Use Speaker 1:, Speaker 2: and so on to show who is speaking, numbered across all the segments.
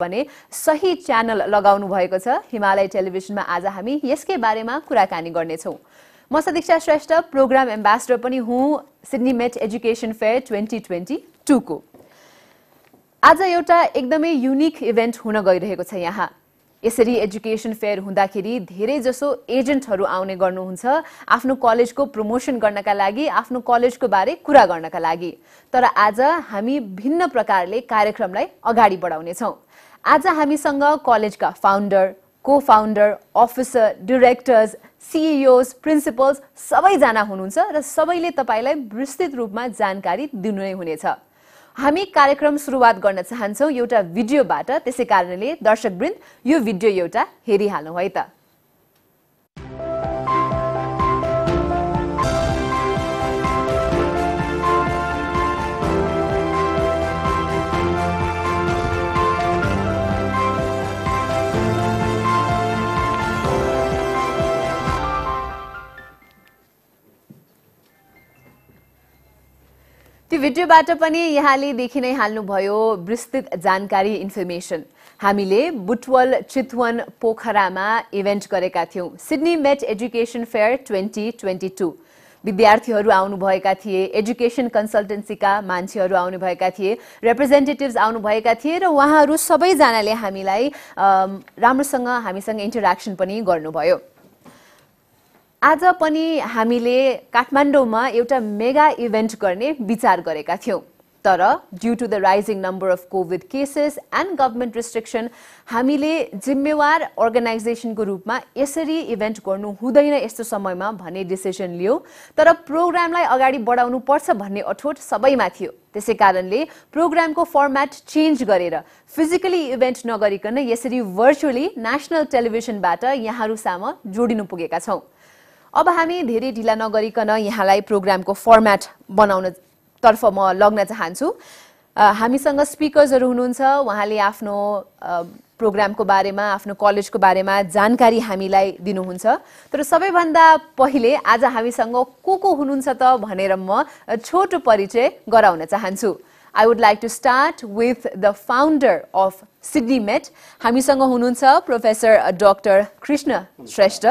Speaker 1: भने सही च्यानल लगाउनु भएको छ। हिमालय टेलिभिजनमा आज हामी यसकै बारेमा कुराकानी गर्नेछौँ। म सदीक्षा श्रेष्ठ प्रोग्राम एम्बेसडर पनि हुँ सिडनी मेट एजुकेसन फेयर 2022 को। आज एउटा एकदमै युनिक इभेन्ट हुन गइरहेको छ यहाँ। यसरी एजुकेसन फेयर हुँदाखेरि धेरै जसो एजेन्टहरू आउने गर्नुहुन्छ आफ्नो कलेजको प्रमोसन गर्नका लागि, आफ्नो कलेजको बारे कुरा गर्नका लागि। तर आज हामी भिन्न प्रकारले कार्यक्रमलाई अगाडि बढाउने छौं। आज हामीसँग कलेजका founder, co-founder, officer, directors, CEOs, principals सबैजना हुनुहुन्छ र सबैले तपाईलाई विस्तृत रूपमा जानकारी दिनु नै हुनेछ। हामी कार्यक्रम सुरुवात गर्न चाहन्छौं एउटा भिडियोबाट। त्यसै कारणले दर्शकवृन्द यो भिडियो एउटा हेरिहाल्नु है त। त्यो भिडियोबाट पनि यहाँले देखि नै हाल्नुभयो विस्तृत जानकारी इन्फर्मेसन। हामीले बुटवल चितवन पोखरामा इभेन्ट गरेका थियौं सिडनी मेट एजुकेसन फेयर 2022। विद्यार्थीहरू आउनुभएका थिए, एजुकेसन कन्सल्टेन्सीका मान्छेहरू आउनुभएका थिए, रिप्रेजेन्टेटिभ्स आउनुभएका थिए र उहाँहरू सबैजनाले हामीलाई राम्रोसँग हामीसँग इन्टरेक्सन पनि गर्नुभयो। आज पनि हामीले काठमाडौँमा एउटा मेगा इभेन्ट गर्ने विचार गरेका थियौं। तर due to the rising number of Covid cases and government restriction हामीले जिम्मेवार अर्गनाइजेसनको रूपमा यसरी इभेन्ट गर्नु हुँदैन यस्तो समयमा भन्ने डिसिजन लियो। तर प्रोग्रामलाई अगाडि बढाउनु पर्छ भन्ने अठोट सबैमा थियो। त्यसै कारणले प्रोग्रामको फर्मेट चेन्ज गरेर फिजिकली इभेन्ट नगरिकन यसरी भर्चुअली नेशनल टेलिभिजनबाट यहाँहरू सामु जोडिनु पुगेका छौं। अब हामी धेरै ढिला नगरिकन यहाँलाई प्रोग्रामको फर्मेट बनाउन तर्फ म लग्न चाहन्छु। हामीसँग स्पिकर्सहरू हुनुहुन्छ, उहाँले आफ्नो प्रोग्रामको बारेमा, आफ्नो कलेजको बारेमा जानकारी हामीलाई दिनुहुन्छ। तर सबैभन्दा पहिले आज हामीसँग को हुनुहुन्छ त भनेर म छोटो परिचय गराउन चाहन्छु। I would like to start with the founder of Sydney Met. हामीसँग हुनुहुन्छ प्रोफेसर डाक्टर कृष्ण श्रेष्ठ।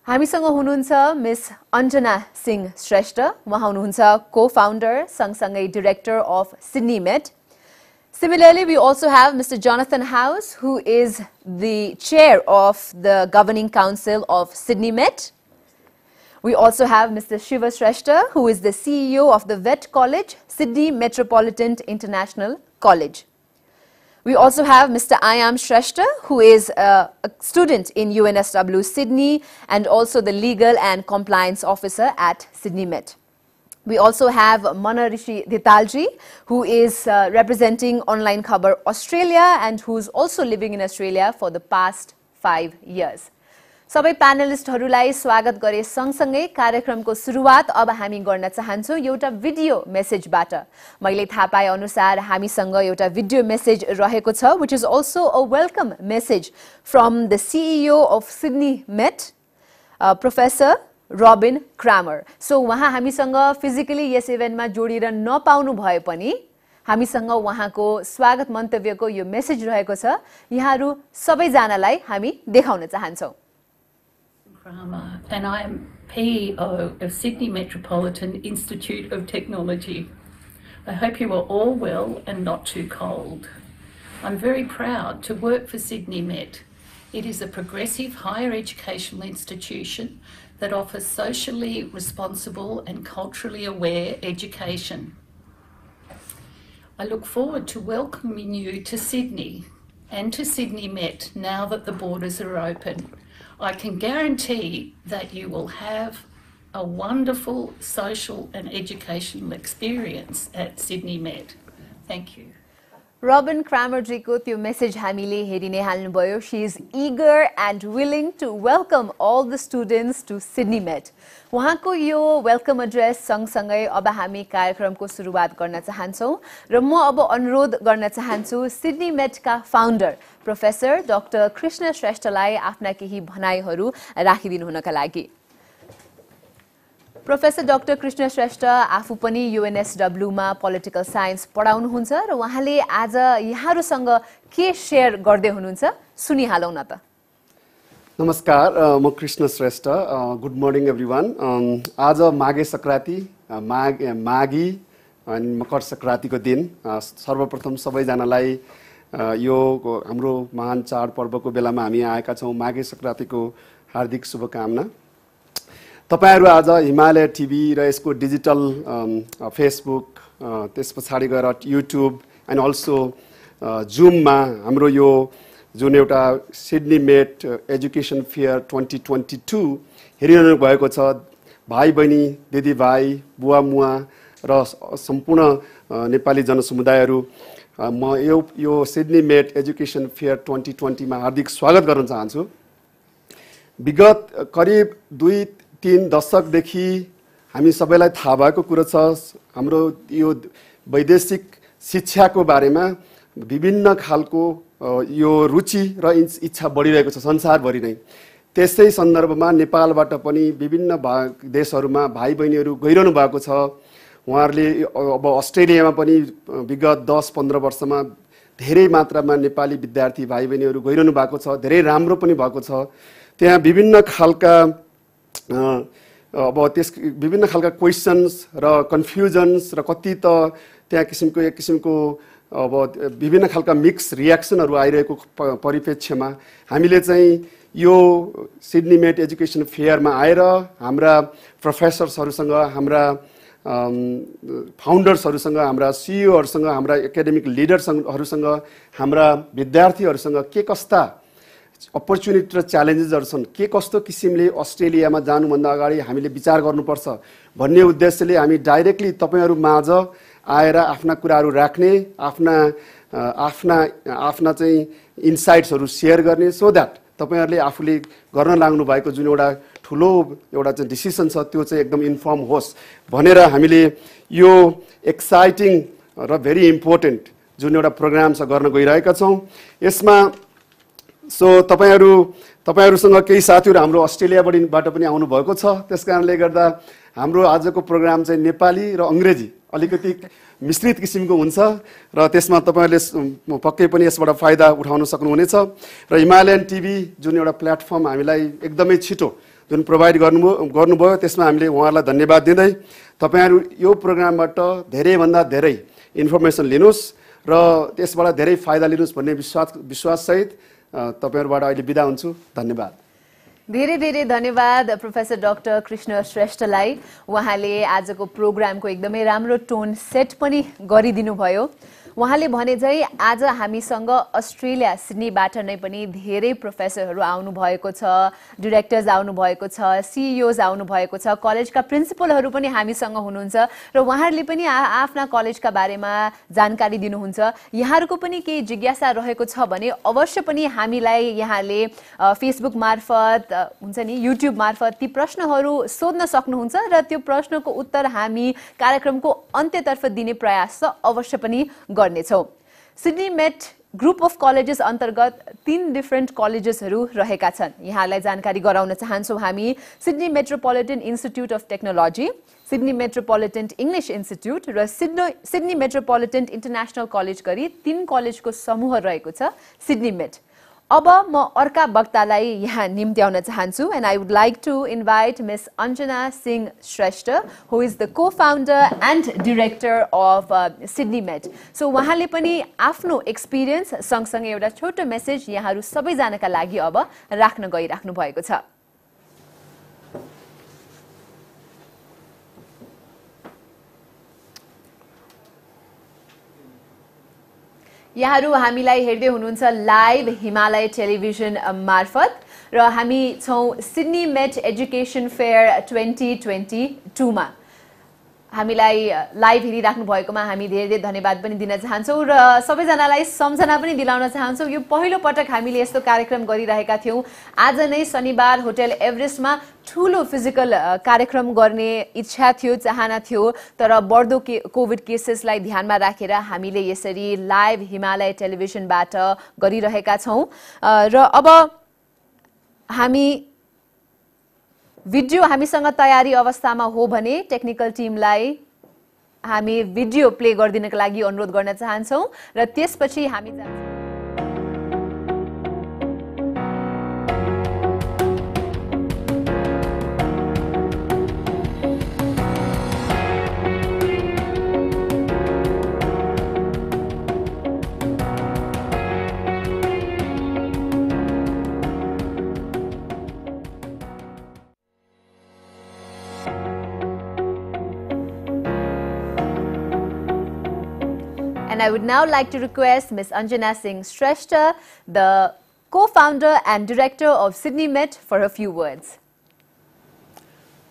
Speaker 1: हामीसँग हुनुहुन्छ मिस अन्जना सिंह श्रेष्ठ। उहाँ हुनुहुन्छ को-फाउन्डर सँगसँगै director of Sydney Met. Similarly, we also have Mr. Jonathan House, who is the chair of the governing council of Sydney Met. We also have Mr. Shiva Shrestha, who is the CEO of the Vet College, Sydney Metropolitan International College. We also have Mr. Ayam Shrestha, who is a student in UNSW Sydney and also the Legal and Compliance Officer at Sydney Met. We also have Manarishi Dhitalji, who is representing Online Khabar Australia and who is also living in Australia for the past 5 years. सबै प्यानलिस्टहरूलाई स्वागत गरे सँगसँगै कार्यक्रमको सुरुवात अब हामी गर्न चाहन्छौं एउटा भिडियो मेसेजबाट। मैले थाहा पाए अनुसार हामीसँग एउटा भिडियो मेसेज रहेको छ, which is also a welcome message from the CEO of Sydney Met, Professor Robin Kramer. So उहाँ हामीसँग फिजिकली यस इभेन्टमा जोडिन नपाउनु भए पनि हामीसँग उहाँको स्वागत मन्तव्यको यो मेसेज रहेको छ। यहाँहरू सबैजनालाई हामी देखाउन चाहन्छौं।
Speaker 2: And I am PO of Sydney Metropolitan Institute of Technology. I hope you are all well and not too cold. I'm very proud to work for Sydney Met. It is a progressive higher educational institution that offers socially responsible and culturally aware education. I look forward to welcoming you to Sydney and to Sydney Met now that the borders are open. I can guarantee that you will have a wonderful social and educational experience at Sydney Met. Thank you.
Speaker 1: Robin Kramer जीको त्यो message हामीले हेरि नै हाल्नुभयो. She is eager and willing to welcome all the students to Sydney Met. उहाँको यो welcome address सँगसँगै अब हामी कार्यक्रमको सुरुवात गर्न चाहन्छौं र म अब अनुरोध गर्न चाहन्छु सिडनी मेटका फाउन्डर प्रोफेसर डाक्टर कृष्ण श्रेष्ठलाई आफ्ना केही भनाइहरू राखिदिनु हुनका लागि. प्रोफेसर डाक्टर कृष्ण श्रेष्ठ आफू पनि UNSW मा पोलिटिकल साइन्स पढाउनुहुन्छ र उहाँले आज यहाँहरुसँग के शेयर गर्दै हुनुहुन्छ सुनिहालौं न त।
Speaker 3: नमस्कार, म Krishna Shrestha. Good morning everyone. आज माघे संक्रान्ति, माघी अनि मकर संक्रान्तिको दिन। सर्वप्रथम सबैजनालाई यो हाम्रो महान चाडपर्वको बेलामा हामी आएका छौं। माघे संक्रान्तिको हार्दिक शुभकामना। तपाईहरु आज हिमालय टिभी र यसको डिजिटल फेसबुक, त्यसपछि गएर युट्युब एन्ड अल्सो जुममा हाम्रो यो जुन एउटा सिडनी मेट एजुकेसन फेयर 2022 हेरिरहनु भएको छ। भाइ बहिनी, दिदी भाइ, बुवा मुवा र सम्पूर्ण नेपाली जनसमुदायहरू, म यो सिडनी मेट एजुकेसन फेयर 2020 मा हार्दिक स्वागत गर्न चाहन्छु। विगत करिब 2-3 दशकदेखि हामी सबैलाई थाहा भएको कुरो छ, हाम्रो यो वैदेशिक शिक्षाको बारेमा विभिन्न खालको यो रुचि र इच्छा बढिरहेको छ संसारभरि नै। त्यसै सन्दर्भमा नेपालबाट पनि विभिन्न देशहरूमा भाइ बहिनीहरू गइरहनु भएको छ। उहाँहरूले अब अस्ट्रेलियामा पनि विगत 10-15 वर्षमा धेरै मात्रामा नेपाली विद्यार्थी भाइ बहिनीहरू गइरहनु भएको छ। धेरै राम्रो पनि भएको छ। त्यहाँ विभिन्न खालका विभिन्न खालका क्वेसन्स र कन्फ्युजन्स र कति त त्यहाँ एक किसिमको अब विभिन्न खालका मिक्स रियाक्सनहरू आइरहेको परिप्रेक्ष्यमा हामीले चाहिँ यो सिडनी मेट एजुकेसन फेयरमा आएर हाम्रा प्रोफेसर्सहरूसँग, हाम्रा फाउन्डर्सहरूसँग, हाम्रा सिइओहरूसँग, हाम्रा एकाडेमिक लिडर्सहरूसँग, हाम्रा विद्यार्थीहरूसँग के कस्ता अपर्च्युनिटी र च्यालेन्जेसहरू छन्, के कस्तो किसिमले अस्ट्रेलियामा जानुभन्दा अगाडि हामीले विचार गर्नुपर्छ भन्ने उद्देश्यले हामी डाइरेक्टली तपाईहरु माझ आएर आफ्ना कुराहरू राख्ने, आफ्ना चाहिँ इन्साइट्सहरू सेयर गर्ने, सो द्याट तपाईहरुले आफूले गर्न लाग्नु भएको जुन एउटा ठुलो एउटा चाहिँ डिसिसन छ त्यो चाहिँ एकदम इन्फर्म होस् भनेर हामीले यो एक्साइटिङ र भेरी इम्पोर्टेन्ट जुन एउटा प्रोग्राम छ गर्न गइरहेका छौं। यसमा तपाईहरुसँग केही साथीहरु हाम्रो अस्ट्रेलियाबाट पनि आउनु भएको छ। त्यसकारणले गर्दा हाम्रो आजको प्रोग्राम चाहिँ नेपाली र अंग्रेजी अलिकति मिश्रित किसिमको हुन्छ र त्यसमा तपाईहरुले पक्कै पनि यसबाट फाइदा उठाउन सक्नुहुनेछ। र हिमालयन टिभी जुन एउटा प्लेटफर्म हामीलाई एकदमै छिटो जुन प्रोभाइड गर्नुभयो त्यसमा हामीले उहाँहरूलाई धन्यवाद दिँदै तपाईहरु यो प्रोग्रामबाट धेरै भन्दा धेरै इन्फर्मेसन लिनुस् र त्यसबाट धेरै फाइदा लिनुस् भन्ने विश्वास सहित तपाईहरुबाट अहिले बिदा हुन्छु। धन्यवाद।
Speaker 1: धेरै धेरै धन्यवाद प्रोफेसर डाक्टर कृष्ण श्रेष्ठलाई। उहाँले आजको प्रोग्रामको एकदमै राम्रो टोन सेट पनि गरिदिनु भयो। उहाँले भने चाहिँ आज हामीसँग अस्ट्रेलिया सिडनीबाट नै पनि धेरै प्रोफेसरहरू आउनु भएको छ, डाइरेक्टर्स आउनु भएको छ, सिइओज आउनु भएको छ, कलेजका प्रिन्सिपलहरू पनि हामीसँग हुनुहुन्छ र उहाँहरूले पनि आफ्ना कलेजका बारेमा जानकारी दिनुहुन्छ। यहाँहरूको पनि केही जिज्ञासा रहेको छ भने अवश्य पनि हामीलाई यहाँले फेसबुक मार्फत हुन्छ नि, युट्युब मार्फत ती प्रश्नहरू सोध्न सक्नुहुन्छ र त्यो प्रश्नको उत्तर हामी कार्यक्रमको अन्त्यतर्फ दिने प्रयास अवश्य पनि गर्नेछौं। Sydney Met group of colleges अन्तर्गत 3 डिफरेन्ट कलेजेसहरू रहेका छन्। यहाँलाई जानकारी गराउन चाहन्छौं हामी। Sydney metropolitan institute of technology, Sydney metropolitan English institute र सिडनी मेट्रोपोलिटन इन्टरनेशनल कलेज गरी 3 कलेजको समूह रहेको छ सिडनी मेट। अब म अर्का वक्तालाई यहाँ निम्त्याउन चाहन्छु and I would like to invite miss Anjana Singh Shrestha who is the co-founder and director of Sydney Met. So उहाँले पनि आफ्नो एक्सपिरियन्स सँगसँगै एउटा छोटो मेसेज यहाँहरू सबैजनाका लागि अब राख्न गइराख्नु भएको छ। यहाँहरू हामीलाई हेर्दै हुनुहुन्छ लाइभ हिमालय टेलिभिजन मार्फत र हामी छौं सिडनी मेट एजुकेसन फेयर 2022 मा। हामीलाई लाइभ हेरिराख्नु भएकोमा हामी धेरै धेरै धन्यवाद पनि दिन चाहन्छौं र सबैजनालाई सम्झना पनि दिलाउन चाहन्छौं। यो पहिलो पटक हामीले यस्तो कार्यक्रम गरिरहेका थियौं। आज नै शनिबार होटल एभरेस्टमा ठूलो फिजिकल कार्यक्रम गर्ने इच्छा थियो, चाहना थियो, तर बढ्दो कोभिड केसेसलाई ध्यानमा राखेर हामीले यसरी लाइभ हिमालय टेलिभिजनबाट गरिरहेका छौं र अब हामी भिडियो हामीसँग तयारी अवस्थामा हो भने टेक्निकल टिमलाई हामी भिडियो प्ले गरिदिनका लागि अनुरोध गर्न चाहन्छौं र त्यसपछि हामी And I would now like to request Ms. Anjana Singh Shrestha, the co-founder and director of Sydney Met, for a few words.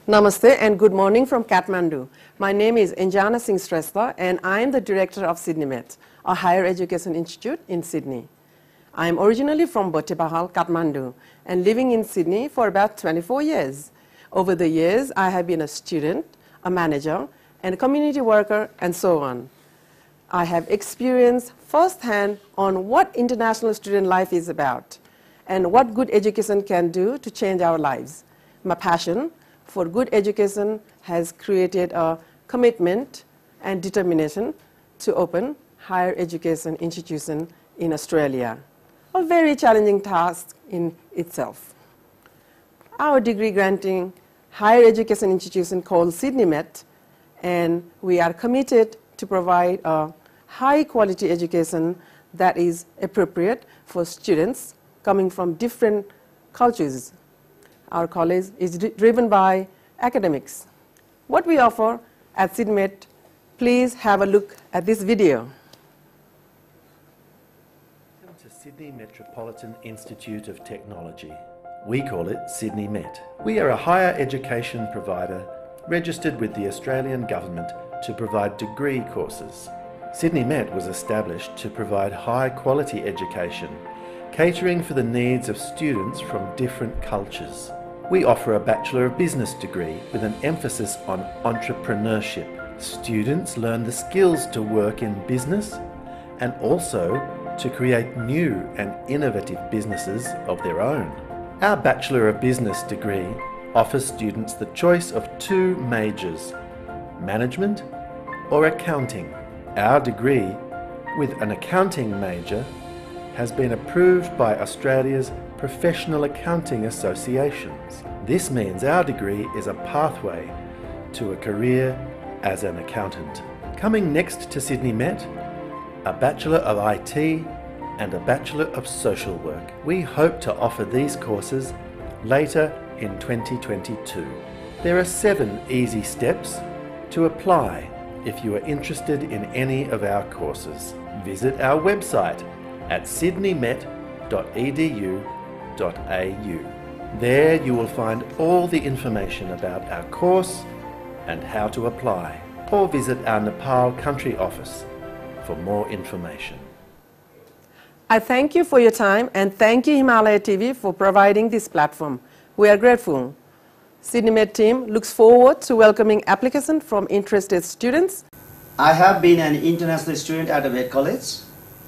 Speaker 4: Namaste and good morning from Kathmandu. My name is Anjana Singh Shrestha and I am the director of Sydney Met, a higher education institute in Sydney. I am originally from Botepahal, Kathmandu, and living in Sydney for about 24 years. Over the years, I have been a student, a manager, and a community worker, and so on. I have experienced firsthand on what international student life is about and what good education can do to change our lives. My passion for good education has created a commitment and determination to open higher education institution in Australia, a very challenging task in itself. Our degree granting higher education institution called Sydney Met, and we are committed to provide a high-quality education that is appropriate for students coming from different cultures. Our college is driven by academics. What we offer at Sydney Met, please have a look at this video.
Speaker 5: Welcome to Sydney Metropolitan Institute of Technology. We call it Sydney Met. We are a higher education provider registered with the Australian Government to provide degree courses. Sydney Met was established to provide high-quality education, catering for the needs of students from different cultures. We offer a Bachelor of Business degree with an emphasis on entrepreneurship. Students learn the skills to work in business and also to create new and innovative businesses of their own. Our Bachelor of Business degree offers students the choice of two majors, management or accounting. Our degree with an accounting major has been approved by Australia's professional accounting associations. This means our degree is a pathway to a career as an accountant. Coming next to Sydney Met, a Bachelor of IT and a Bachelor of Social Work. We hope to offer these courses later in 2022. There are 7 easy steps to apply if you are interested in any of our courses. Visit our website at sydneymet.edu.au. There you will find all the information about our course and how to apply, or visit our Nepal country office for more information.
Speaker 4: I thank you for your time and thank you Himalaya TV for providing this platform. We are grateful. Sydney Met team looks forward to welcoming applications from interested students.
Speaker 6: I have been an international student at the Med College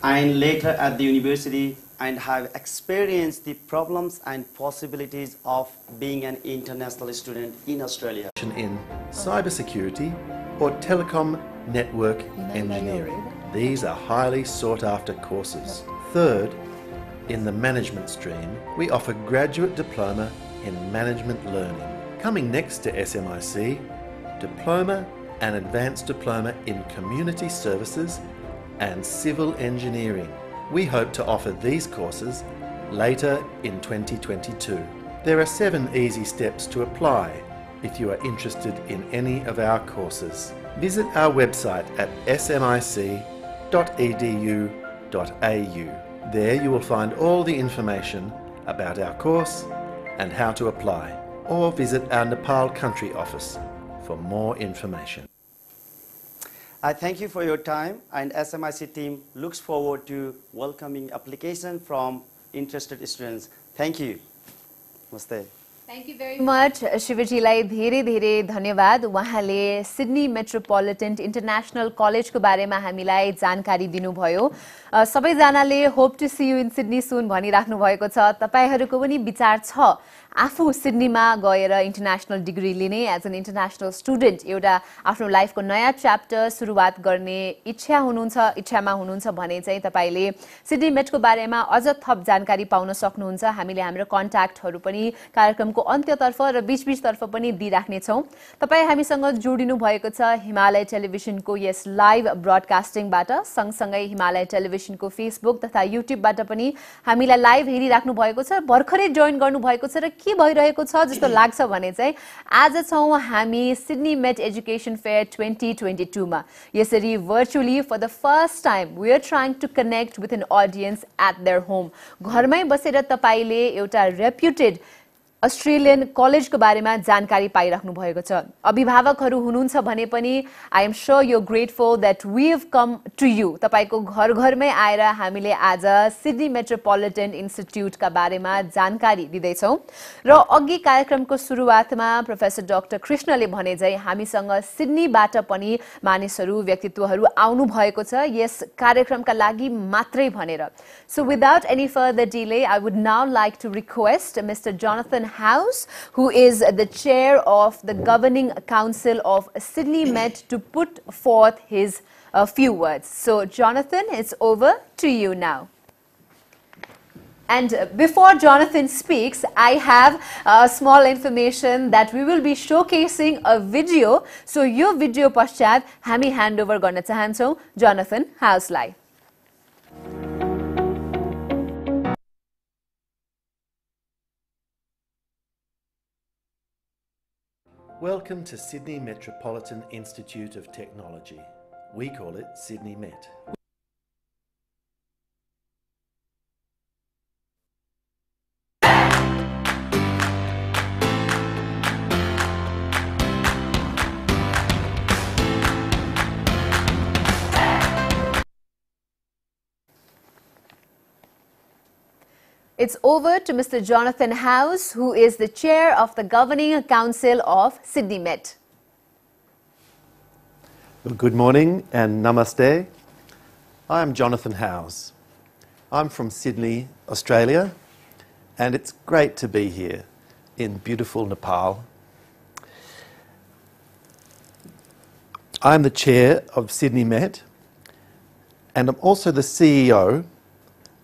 Speaker 6: and later at the university and have experienced the problems and possibilities of being an international student in Australia.
Speaker 5: In cybersecurity or telecom network engineering. These are highly sought after courses. Third, in the management stream, we offer graduate diploma in management learning. Coming next to SMIC, diploma and advanced diploma in community services and civil engineering. We hope to offer these courses later in 2022. There are 7 easy steps to apply if you are interested in any of our courses. Visit our website at smic.edu.au. There you will find all the information about our course and how to apply, or visit our Nepal country office for more information.
Speaker 6: I thank you for your time, and SMIC team looks forward to welcoming application from interested students. Thank you. Namaste.
Speaker 1: Thank you very much, शिवजीलाई धेरै धेरै धन्यवाद। उहाँले Sydney metropolitan international कलेजको बारेमा हामीलाई जानकारी दिनुभयो। सबैजनाले hope to see you in Sydney soon भनिराख्नु भएको छ। तपाईहरुको पनि विचार छ आफू सिडनीमा गएर इन्टरनेसनल डिग्री लिने एज एन इन्टरनेसनल स्टुडेन्ट एउटा आफ्नो लाइफको नयाँ च्याप्टर सुरुवात गर्ने इच्छामा हुनुहुन्छ भने चाहिँ तपाईले सिडनी मेटको बारेमा अझ थप जानकारी पाउन सक्नुहुन्छ। हामीले हाम्रो कन्ट्याक्टहरू पनि कार्यक्रमको अन्त्यतर्फ र बीचतर्फ पनि दिइराख्नेछौँ। तपाईँ हामीसँग जोडिनु भएको छ हिमालय टेलिभिजनको यस लाइभ ब्रडकास्टिङबाट, सँगसँगै हिमालय टेलिभिजनको फेसबुक तथा युट्युबबाट पनि हामीलाई लाइभ हेरिराख्नु भएको छ। भर्खरै जोइन गर्नुभएको छ र के भइरहेको छ जस्तो लाग्छ भने चाहिँ आज छौँ हामी सिडनी मेट एजुकेसन फेयर 2022 मा। यसरी virtually for the first time we are trying to connect with an audience at their home. घरमै बसेर तपाईले एउटा रेप्युटेड अस्ट्रेलियन कलेजको बारेमा जानकारी पाइराख्नु भएको छ। अभिभावकहरू हुनुहुन्छ भने पनि I am sure you grateful that we have come to you. तपाईको घरमै आएर हामीले आज सिडनी मेट्रोपोलिटन इन्स्टिट्युटका बारेमा जानकारी दिँदैछौँ। र अघि कार्यक्रमको सुरुवातमा प्रोफेसर डाक्टर कृष्णले भने चाहिँ हामीसँग सिडनीबाट पनि मानिसहरू व्यक्तित्वहरू आउनु भएको छ यस कार्यक्रमका लागि मात्रै भनेर। So without any further delay I would now like to request mister Jonathan House, who is the chair of the governing council of Sydney Met, to put forth his few words. So, Jonathan, it's over to you now. And before Jonathan speaks, I have small information that we will be showcasing a video. So, यो video पश्चात हामी handover गर्न चाहन्छौँ Jonathan House लाई।
Speaker 5: Welcome to Sydney Metropolitan Institute of Technology. We call it Sydney Met.
Speaker 1: It's over to Mr. Jonathan House, who is the chair of the governing council of Sydney Met.
Speaker 5: Well, good morning and namaste. I'm Jonathan House. I'm from Sydney, Australia, and it's great to be here in beautiful Nepal. I'm the chair of Sydney Met, and I'm also the CEO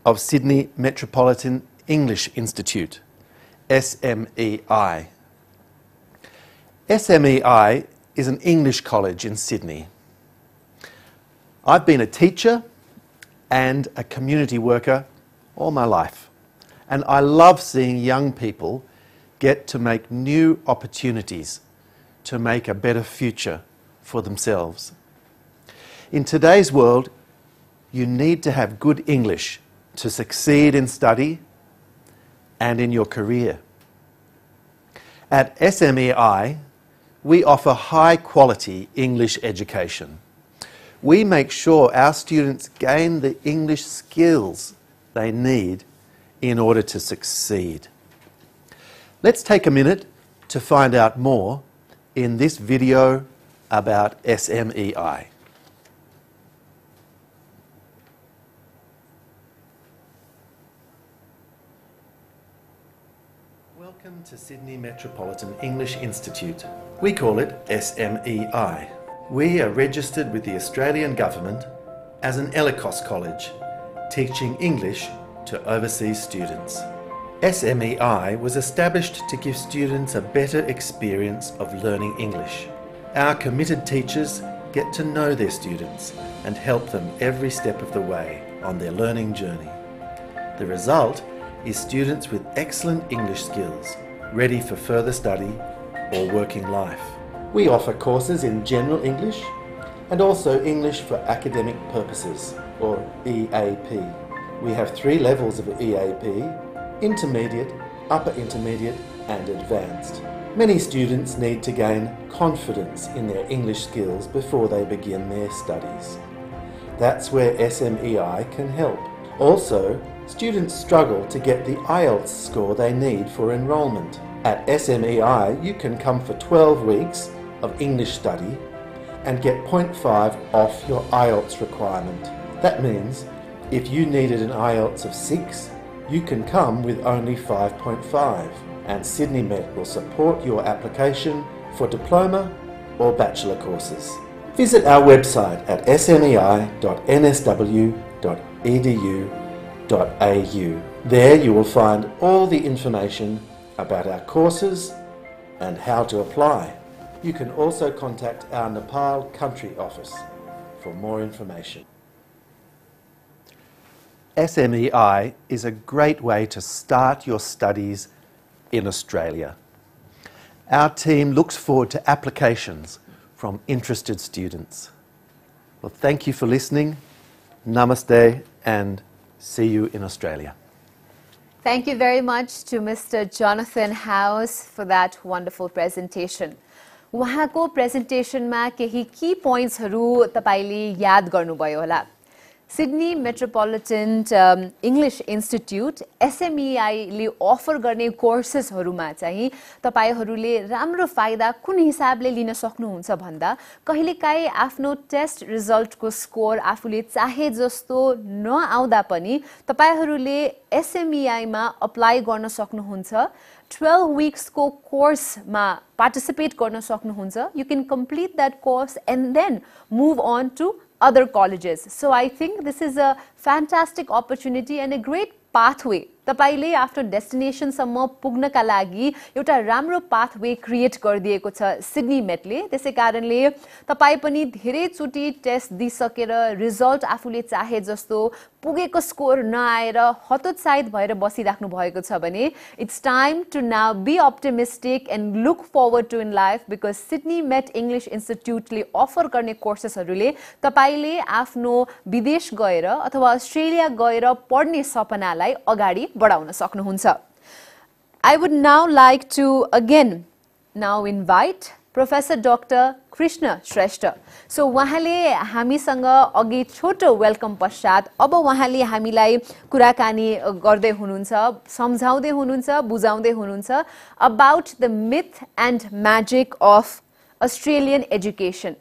Speaker 5: of Sydney Metropolitan English Institute, SMEI. SMEI is an English college in Sydney. I've been a teacher and a community worker all my life, and I love seeing young people get to make new opportunities to make a better future for themselves. In today's world, you need to have good English to succeed in study and in your career. At SMEI, we offer high quality English education. We make sure our students gain the English skills they need in order to succeed. Let's take a minute to find out more in this video about SMEI. Welcome to Sydney Metropolitan English Institute. We call it SMEI. We are registered with the Australian Government as an Ellicos College, teaching English to overseas students. SMEI was established to give students a better experience of learning English. Our committed teachers get to know their students and help them every step of the way on their learning journey. The result is students with excellent English skills, ready for further study or working life. We offer courses in general English and also English for academic purposes, or EAP. We have 3 levels of EAP: intermediate, upper intermediate and advanced. Many students need to gain confidence in their English skills before they begin their studies. That's where SMEI can help. Also, students struggle to get the IELTS score they need for enrolment. At SMEI, you can come for 12 weeks of English study and get 0.5 off your IELTS requirement. That means if you needed an IELTS of 6, you can come with only 5.5. and Sydney Met will support your application for diploma or bachelor courses. Visit our website at smei.nsw.edu.au. There you will find all the information about our courses and how to apply. You can also contact our Nepal country office for more information. SMEI is a great way to start your studies in Australia. Our team looks forward to applications from interested students. Well, thank you for listening. Namaste and see you in Australia.
Speaker 1: Thank you very much to Mr. Jonathan House for that wonderful presentation. उहाँको प्रेजेन्टेसनमा केही की पोइन्ट्सहरू तपाईले याद गर्नुभयो होला. Sydney metropolitan English institute SMEI ले offer गर्ने कोर्सेसहरुमा चाहिँ तपाईहरुले राम्रो फाइदा कुन हिसाबले लिन सक्नुहुन्छ भन्दा कहिलेकाहीँ आफ्नो टेस्ट रिजल्टको स्कोर आफूले चाहे जस्तो नआउँदा पनि तपाईहरुले SMEI मा अप्लाई गर्न सक्नुहुन्छ. 12 weeks को course मा participate गर्न सक्नुहुन्छ. You can complete that course and then move on to other colleges. So I think this is a fantastic opportunity and a great pathway. तपाईले आफ्नो डेस्टिनेसन सम्म पुग्नका लागि एउटा राम्रो पाथवे क्रिएट गरिदिएको छ सिडनी मेटले. त्यसैकारणले तपाई पनि धेरै चोटी टेस्ट दिइसकेर रिजल्ट आफूले चाहे जस्तो पुगेको स्कोर नआएर हतोत्साहित भएर बसिराख्नु भएको छ भने it's time to now be optimistic and look forward to in life because Sydney Met English इन्स्टिट्युटले अफर गर्ने कोर्सेसहरूले तपाईले आफ्नो विदेश गएर अथवा अस्ट्रेलिया गएर पढ्ने सपनालाई अगाडि बढाउन सक्नुहुन्छ. I would now like to again now invite Professor Dr. Krishna Shrestha. So उहाँले हामीसँग अघि छोटो वेलकम पश्चात अब उहाँले हामीलाई कुराकानी गर्दै हुनुहुन्छ, सम्झाउँदै हुनुहुन्छ, बुझाउँदै हुनुहुन्छ about the myth and magic of Australian education.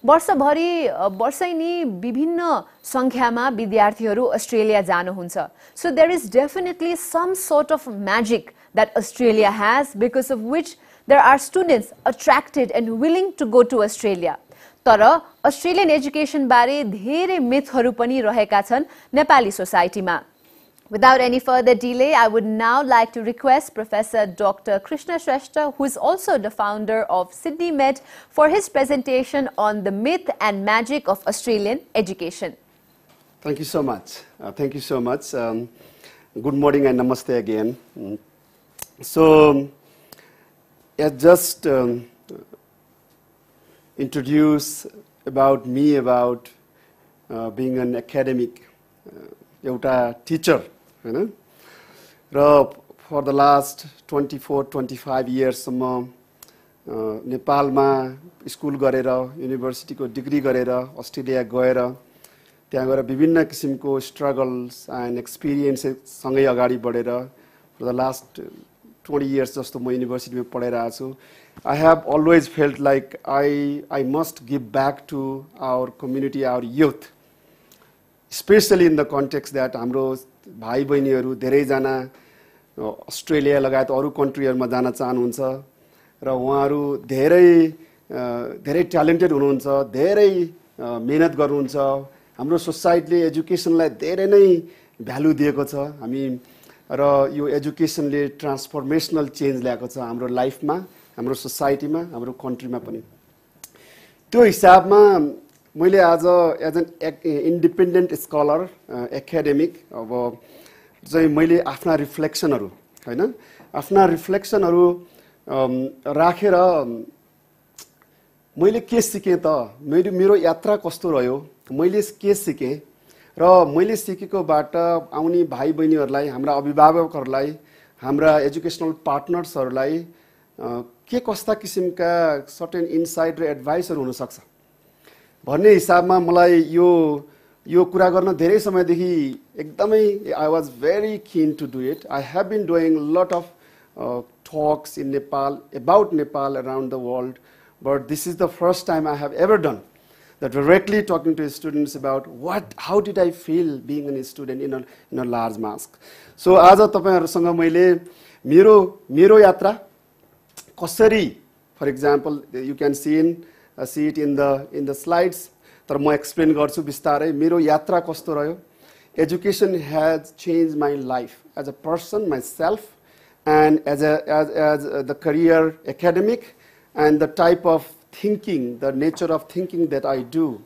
Speaker 1: वर्षै नि विभिन्न संख्यामा विद्यार्थीहरू अस्ट्रेलिया जानुहुन्छ. So there is definitely some sort of magic that Australia has because of which there are students attracted and willing to go to Australia. तर Australian education बारे धेरै मिथहरू पनि रहेका छन् नेपाली सोसाइटीमा. Without any further delay, I would now like to request Professor Dr. Krishna Shrestha, who is also the founder of Sydney Met, for his presentation on the myth and magic of Australian education.
Speaker 3: Thank you so much. Thank you so much. Good morning and namaste again. So, just introduce about me, about being an academic, एउटा teacher. For the last 24-25 years नेपालमा school गरेर युनिभर्सिटीको degree गरेर Australia गएर त्यहाँ गएर विभिन्न किसिमको struggles and experiences सँगै अगाडि बढेर for the last 20 years जस्तो म युनिभर्सिटीमा पढेर आएको छु. I have always felt like I must give back to our community, our youth, especially in the context that हाम्रो भाइ बहिनीहरू धेरैजना अस्ट्रेलिया लगायत अरू कन्ट्रीहरूमा जान चाहनुहुन्छ र उहाँहरू धेरै ट्यालेन्टेड हुनुहुन्छ, धेरै मेहनत गर्नुहुन्छ. हाम्रो सोसाइटीले एजुकेसनलाई धेरै नै भ्यालु दिएको छ. हामी र यो एजुकेसनले ट्रान्सफर्मेसनल चेन्ज ल्याएको छ हाम्रो लाइफमा, हाम्रो सोसाइटीमा, हाम्रो कन्ट्रीमा पनि. त्यो हिसाबमा मैले आज as an independent scholar academic अब चाहिँ मैले आफ्ना रिफ्लेक्सनहरू राखेर मैले के सिकेँ त, मेरो यात्रा कस्तो रह्यो, मैले के सिकेँ र मैले सिकेकोबाट आउने भाइ बहिनीहरूलाई, हाम्रा अभिभावकहरूलाई, हाम्रा एजुकेसनल पार्टनर्सहरूलाई के कस्ता किसिमका सर्टेन इन्साइट र एडभाइसहरू हुनसक्छ भन्ने हिसाबमा मलाई यो कुरा गर्न धेरै समयदेखि एकदमै I was very keen to do it. I have been doing lot of talks in Nepal about Nepal around the world, but this is the first time I have ever done that directly talking to students about how did I feel being a student in a large mask. So आज तपाईहरुसँग मैले मेरो यात्रा कसरी, for example you can see it in the slides, तर म explain गर्छु बिस्तारै। मेरो यात्रा कस्तो रह्यो, education has changed my life as a person, myself, and as the career academic and the type of thinking, the nature of thinking that I do.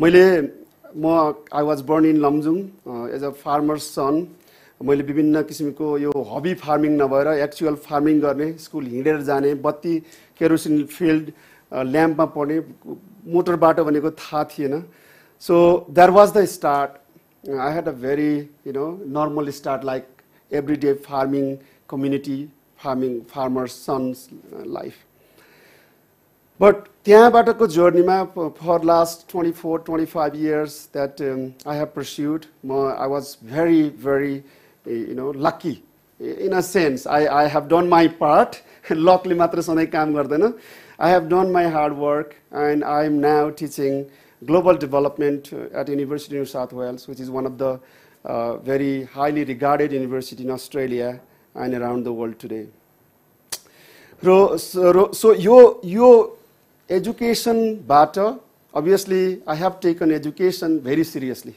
Speaker 3: I was born in Lamjung as a farmer's son. मैले विभिन्न किसिमको यो hobby farming नभएर actual farming गर्ने, school हिँडेर जाने, बत्ती kerosene field ल्याम्पमा पढ्ने, मोटर बाटो भनेको थाहा थिएन. So that was the start. I had a very normal start, like everyday farming community, farmer's son's life. But त्यहाँबाटको जर्नीमा for last 24-25 years that I have pursued, I was very lucky in a sense. I have done my part. Luckily मात्र सधैँ काम गर्दैन. I have done my hard work, and I am now teaching global development at University of New South Wales, which is one of the very highly regarded university in Australia and around the world today. So your education बाट, obviously I have taken education very seriously.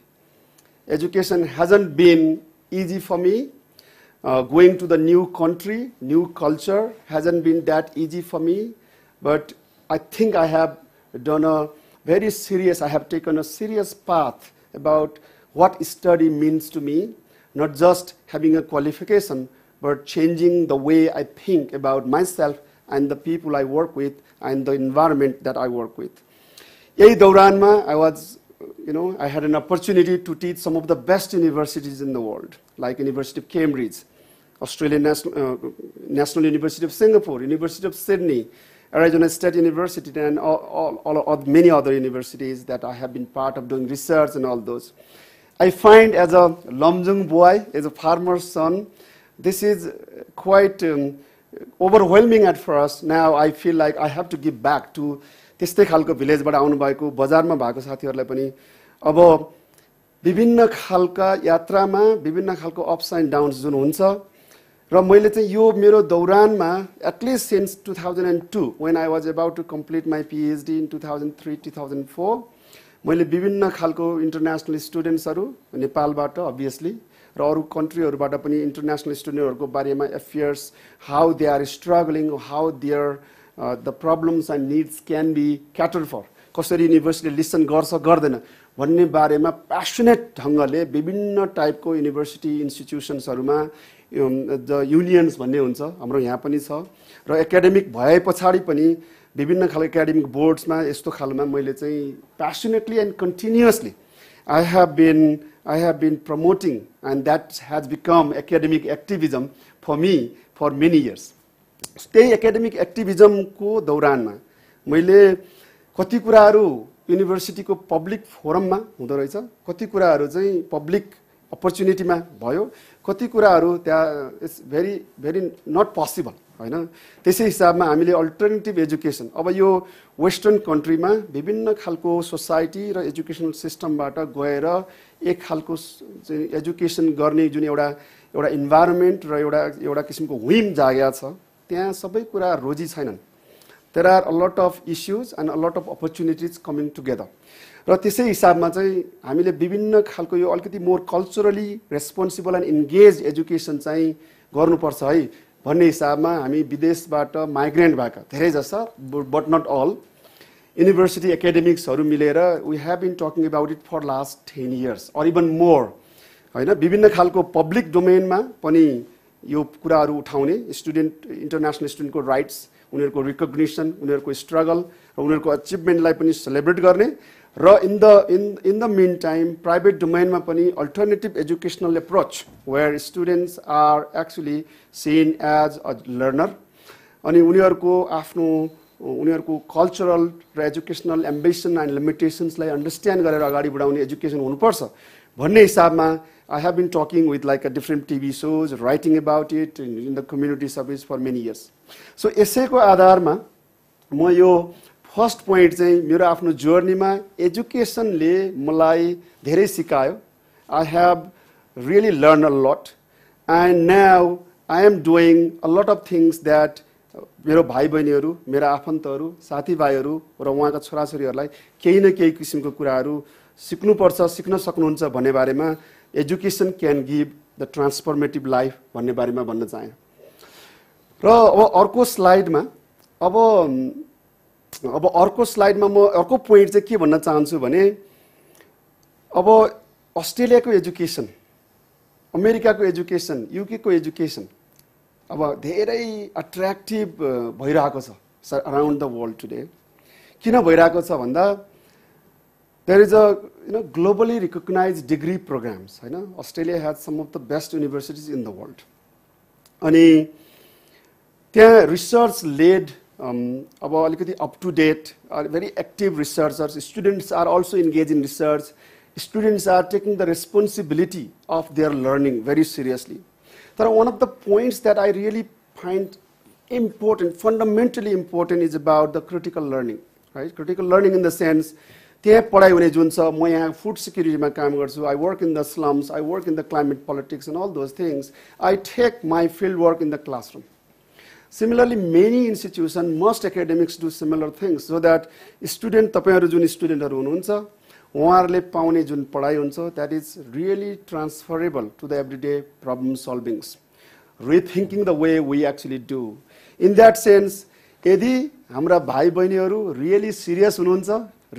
Speaker 3: Education hasn't been easy for me. Going to the new country, new culture hasn't been that easy for me. But I think I have taken a serious path about what study means to me, not just having a qualification, but changing the way I think about myself and the people I work with and the environment that I work with. यही दौरानमा I had an opportunity to teach some of the best universities in the world, like University of Cambridge, Australian National University of Singapore, University of Sydney, Arizona State University, and many other universities that I have been part of doing research and all those. I find as a Lamjung boy, as a farmer's son, this is quite overwhelming at first. Now I feel like I have to give back to त्यस्तै खालको भिलेजबाट आउनु भएको, बजारमा भएको साथीहरूलाई पनि अब विभिन्न खालका यात्रामा विभिन्न खालको अप्स एन्ड डाउन्स जुन हुन्छ र मैले चाहिँ यो मेरो दौरानमा at least since 2002 when I was about to complete my PhD in 2003-2004 मैले विभिन्न खालको इन्टरनेशनल स्टुडेन्ट्सहरू नेपालबाट obviously र अरू कन्ट्रीहरूबाट पनि इन्टरनेशनल स्टुडेन्टहरूको बारेमा affairs, how they are struggling, how their the problems and needs can be catered for, कसरी युनिभर्सिटीले लिसन गर्छ गर्दैन भन्ने बारेमा प्यासनेट ढङ्गले विभिन्न टाइपको युनिभर्सिटी इन्स्टिट्युसन्सहरूमा द युनियन्स भन्ने हुन्छ, हाम्रो यहाँ पनि छ, र एकाडेमिक भए पछाडि पनि विभिन्न खालको एकाडेमिक बोर्ड्समा यस्तो खालमा मैले चाहिँ passionately and continuously I have been promoting, and that has become academic activism for me for many years. त्यही एकाडेमिक एक्टिभिजमको दौरानमा मैले कति कुराहरू युनिभर्सिटीको पब्लिक फोरममा हुँदो रहेछ, कति कुराहरू चाहिँ पब्लिक अपर्च्युनिटीमा भयो, कति कुराहरू त्यहाँ इट्स भेरी नट पोसिबल हैन. त्यसै हिसाबमा हामीले अल्टरनेटिभ एजुकेसन, अब यो वेस्टर्न कन्ट्रीमा विभिन्न खालको सोसाइटी र एजुकेसनल सिस्टमबाट गएर एक खालको एजुकेसन गर्ने जुन एउटा इन्भाइरोमेन्ट र एउटा किसिमको व्हिम जागेको छ, त्यहाँ सबै कुरा रोजी छैनन्. There are a lot of issues and a lot of opportunities coming together. र त्यसै हिसाबमा चाहिँ हामीले विभिन्न खालको यो अलिकति more culturally responsible and engage education चाहिँ गर्नुपर्छ है भन्ने हिसाबमा हामी विदेशबाट माइग्रेन्ट भएका धेरै जस्ता, बट नट अल, युनिभर्सिटी एकाडेमिक्सहरू मिलेर we have been talking about it for last 10 years or even more हैन. विभिन्न खालको पब्लिक डोमेनमा पनि यो कुराहरू उठाउने, स्टुडेन्ट इन्टरनेशनल स्टुडेन्टको राइट्स, उनीहरूको रिकग्निसन, उनीहरूको स्ट्रगल र उनीहरूको अचिभमेन्टलाई पनि सेलिब्रेट गर्ने, र in the mean time private डोमेनमा पनि alternative educational approach where students are actually seen as a learner, अनि उनीहरूको कल्चरल र एजुकेसनल एम्बिसन एन्ड लिमिटेसन्सलाई अन्डरस्ट्यान्ड गरेर अगाडि बढाउने एजुकेसन हुनुपर्छ भन्ने हिसाबमा I have been talking with like a different TV shows, writing about it in the community service for many years. So यसैको आधारमा म यो फर्स्ट पोइन्ट चाहिँ मेरो आफ्नो जर्नीमा एजुकेसनले मलाई धेरै सिकायो. I have really learned a lot, and now I am doing a lot of things that मेरो भाइ बहिनीहरू, मेरा आफन्तहरू, साथीभाइहरू र उहाँका छोराछोरीहरूलाई केही न केही किसिमको कुराहरू सिक्नुपर्छ, सिक्न सक्नुहुन्छ भन्ने बारेमा education can give the transformative life भन्ने बारेमा भन्न चाहे। र अब अर्को स्लाइडमा म अर्को पोइन्ट चाहिँ के भन्न चाहन्छु भने अब अस्ट्रेलियाको एजुकेसन, अमेरिकाको एजुकेसन, युके को एजुकेसन अब धेरै अट्र्याक्टिभ भइरहेको छ अराउन्ड द वर्ल्ड टुडे। किन भइरहेको छ भन्दा there is a globally recognised degree programmes हैन। Australia has some of the best universities in the world. अनि त्यहाँ रिसर्च लेड अब अलिकति up to date very active researchers, students are also engage in research, students are taking the responsibility of their learning very seriously. So one of the points that I really find important, fundamentally important, is about the critical learning, right? Critical learning in the sense, त्यहाँ पढाइ हुने जुन छ, म यहाँ food सिक्युरिटीमा काम गर्छु, I work in the slums, I work in the climate politics and all those things. I take my field work in the classroom. Similarly, many institutions, most academics do similar things, so that student, तपाईहरु जुन स्टुडेन्टहरु हुनुहुन्छ उहाँहरूले पाउने जुन पढाइ हुन्छ, that is really transferable to the everyday problem solvings, rethinking the way we actually do. In that sense, यदि हाम्रा भाइ बहिनीहरु really serious हुनुहुन्छ,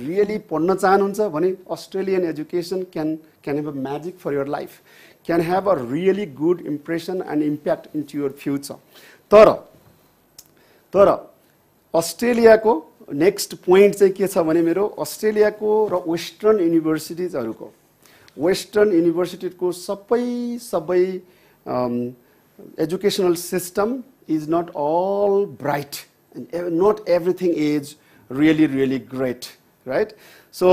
Speaker 3: really पढ्न चाहनुहुन्छ भने Australian education can have a magic for your life, can have a really good impression and impact into your future. तर अस्ट्रेलियाको next point चाहिँ के छ भने मेरो अस्ट्रेलियाको र वेस्टर्न युनिभर्सिटिजहरुको, वेस्टर्न युनिभर्सिटीको सबै educational system is not all bright and not everything is really great, right? So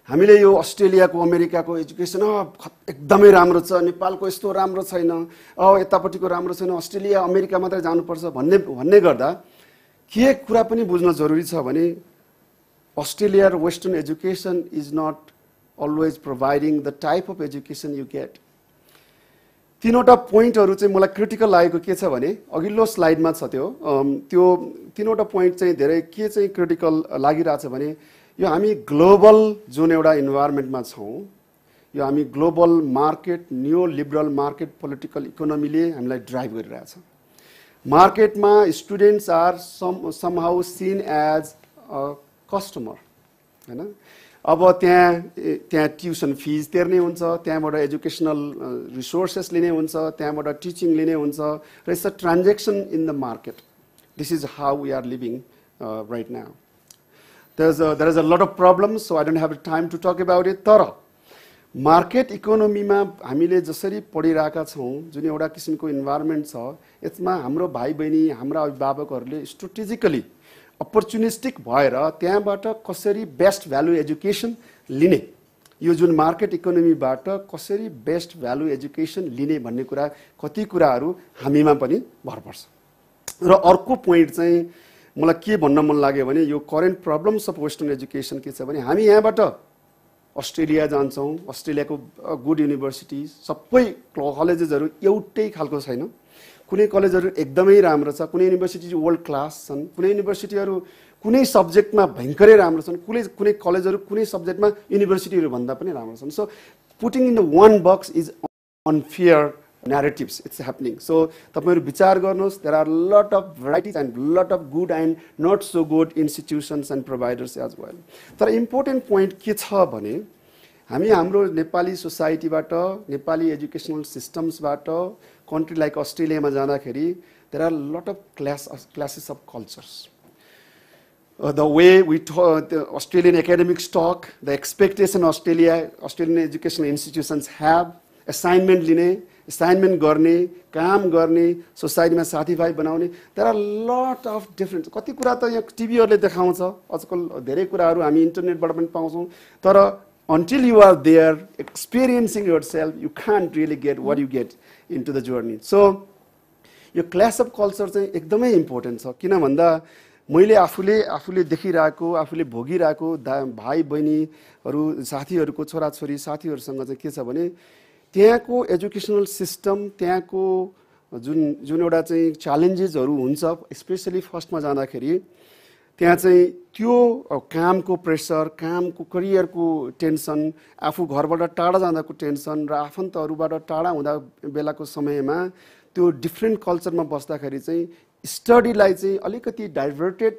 Speaker 3: हामीले यो अस्ट्रेलियाको अमेरिकाको एजुकेसन एकदमै राम्रो छ, नेपालको यस्तो राम्रो छैन, यतापट्टिको राम्रो छैन, अस्ट्रेलिया अमेरिका मात्रै जानुपर्छ भन्ने गर्दा के कुरा पनि बुझ्न जरुरी छ भने अस्ट्रेलिया र western education is not always providing the type of education you get. तीनवटा पोइन्टहरु चाहिँ मलाई क्रिटिकल लागेको के छ भने अघिल्लो स्लाइडमा छ त्यो तीनवटा पोइन्ट चाहिँ धेरै के चाहिँ क्रिटिकल लागिरहेछ भने यो हामी ग्लोबल जुन एउटा इन्भाइरोमेन्टमा छौं, यो हामी global market, new liberal market political इकोनोमीले हामीलाई ड्राइभ गरिरहेछ। मार्केटमा students are somehow seen as a customer, हैन? अब त्यहाँ ट्युसन फिज तिर्ने हुन्छ, त्यहाँबाट एजुकेशनल रिसोर्सेस लिने हुन्छ, त्यहाँबाट टिचिङ लिने हुन्छ, र it's a transaction in the market. This is how we are living right now. there is a lot of problems, so I don't have time to talk about it. तर market इकोनोमीमा हामीले जसरी पढिरहेका छौं, जुन एउटा किसिमको इन्भाइरोमेन्ट छ, यसमा हाम्रो भाइ बहिनी, हाम्रा अभिभावकहरूले स्ट्र्याटेजिकली अपर्चुनिस्टिक भएर त्यहाँबाट कसरी बेस्ट भ्यालु एजुकेसन लिने, यो जुन मार्केट इकोनोमीबाट कसरी बेस्ट भ्यालु एजुकेसन लिने भन्ने कुरा, कति कुराहरू हामीमा पनि भर पर्छ. र अर्को पोइन्ट चाहिँ मलाई के भन्न मन लाग्यो भने यो current problems of western education के छ भने हामी यहाँबाट अस्ट्रेलिया जान्छौं, अस्ट्रेलियाको गुड युनिभर्सिटिज, सबै कलेजेसहरू एउटै खालको छैन. कुनै कलेजहरू एकदमै राम्रो छ, कुनै युनिभर्सिटी वर्ल्ड क्लास छन्, कुनै युनिभर्सिटीहरू कुनै सब्जेक्टमा भयंकरै राम्रो छन्, कुनै कलेजहरू कुनै सब्जेक्टमा युनिभर्सिटीहरू भन्दा पनि राम्रो छन्. So putting in the one box is unfair narratives. It's happening. So तपाईहरु विचार गर्नुस्, there are lot of varieties and lot of good and not so good institutions and providers as well. तर important point के छ भने हामी हाम्रो नेपाली सोसाइटीबाट, नेपाली एजुकेशनल सिस्टम्सबाट कन्ट्री लाइक अस्ट्रेलियामा जाँदाखेरि there are lot of classes of cultures. The way we talk, the Australian academics talk, the expectation Australian educational institutions have, assignment लिने, assignment गर्ने, काम गर्ने, सोसाइटीमा साथीभाइ बनाउने, there are lot of different. कति कुरा त यहाँ टिभीहरुले देखाउँछ, आजकल धेरै कुराहरू हामी इन्टरनेटबाट पनि पाउँछौं, तर until you are there experiencing yourself, you can't really get what you get into the journey. So यो क्लास अफ कल्चर चाहिँ एकदमै इम्पोर्टेन्ट छ. किन भन्दा मैले आफूले देखिरहेको, आफूले भोगिरहेको भाइ बहिनीहरू, साथीहरूको छोराछोरी, साथीहरूसँग चाहिँ के छ भने त्यहाँको एजुकेशनल सिस्टम, त्यहाँको जुन एउटा चाहिँ च्यालेन्जेसहरू हुन्छ स्पेसली फर्स्टमा जाँदाखेरि त्यहाँ चाहिँ त्यो कामको प्रेसर, कामको करियरको टेन्सन, आफू घरबाट टाढा जाँदाको टेन्सन र आफन्तहरूबाट टाढा हुँदा बेलाको समयमा त्यो डिफ्रेन्ट कल्चरमा बस्दाखेरि चाहिँ स्टडीलाई चाहिँ अलिकति डाइभर्टेड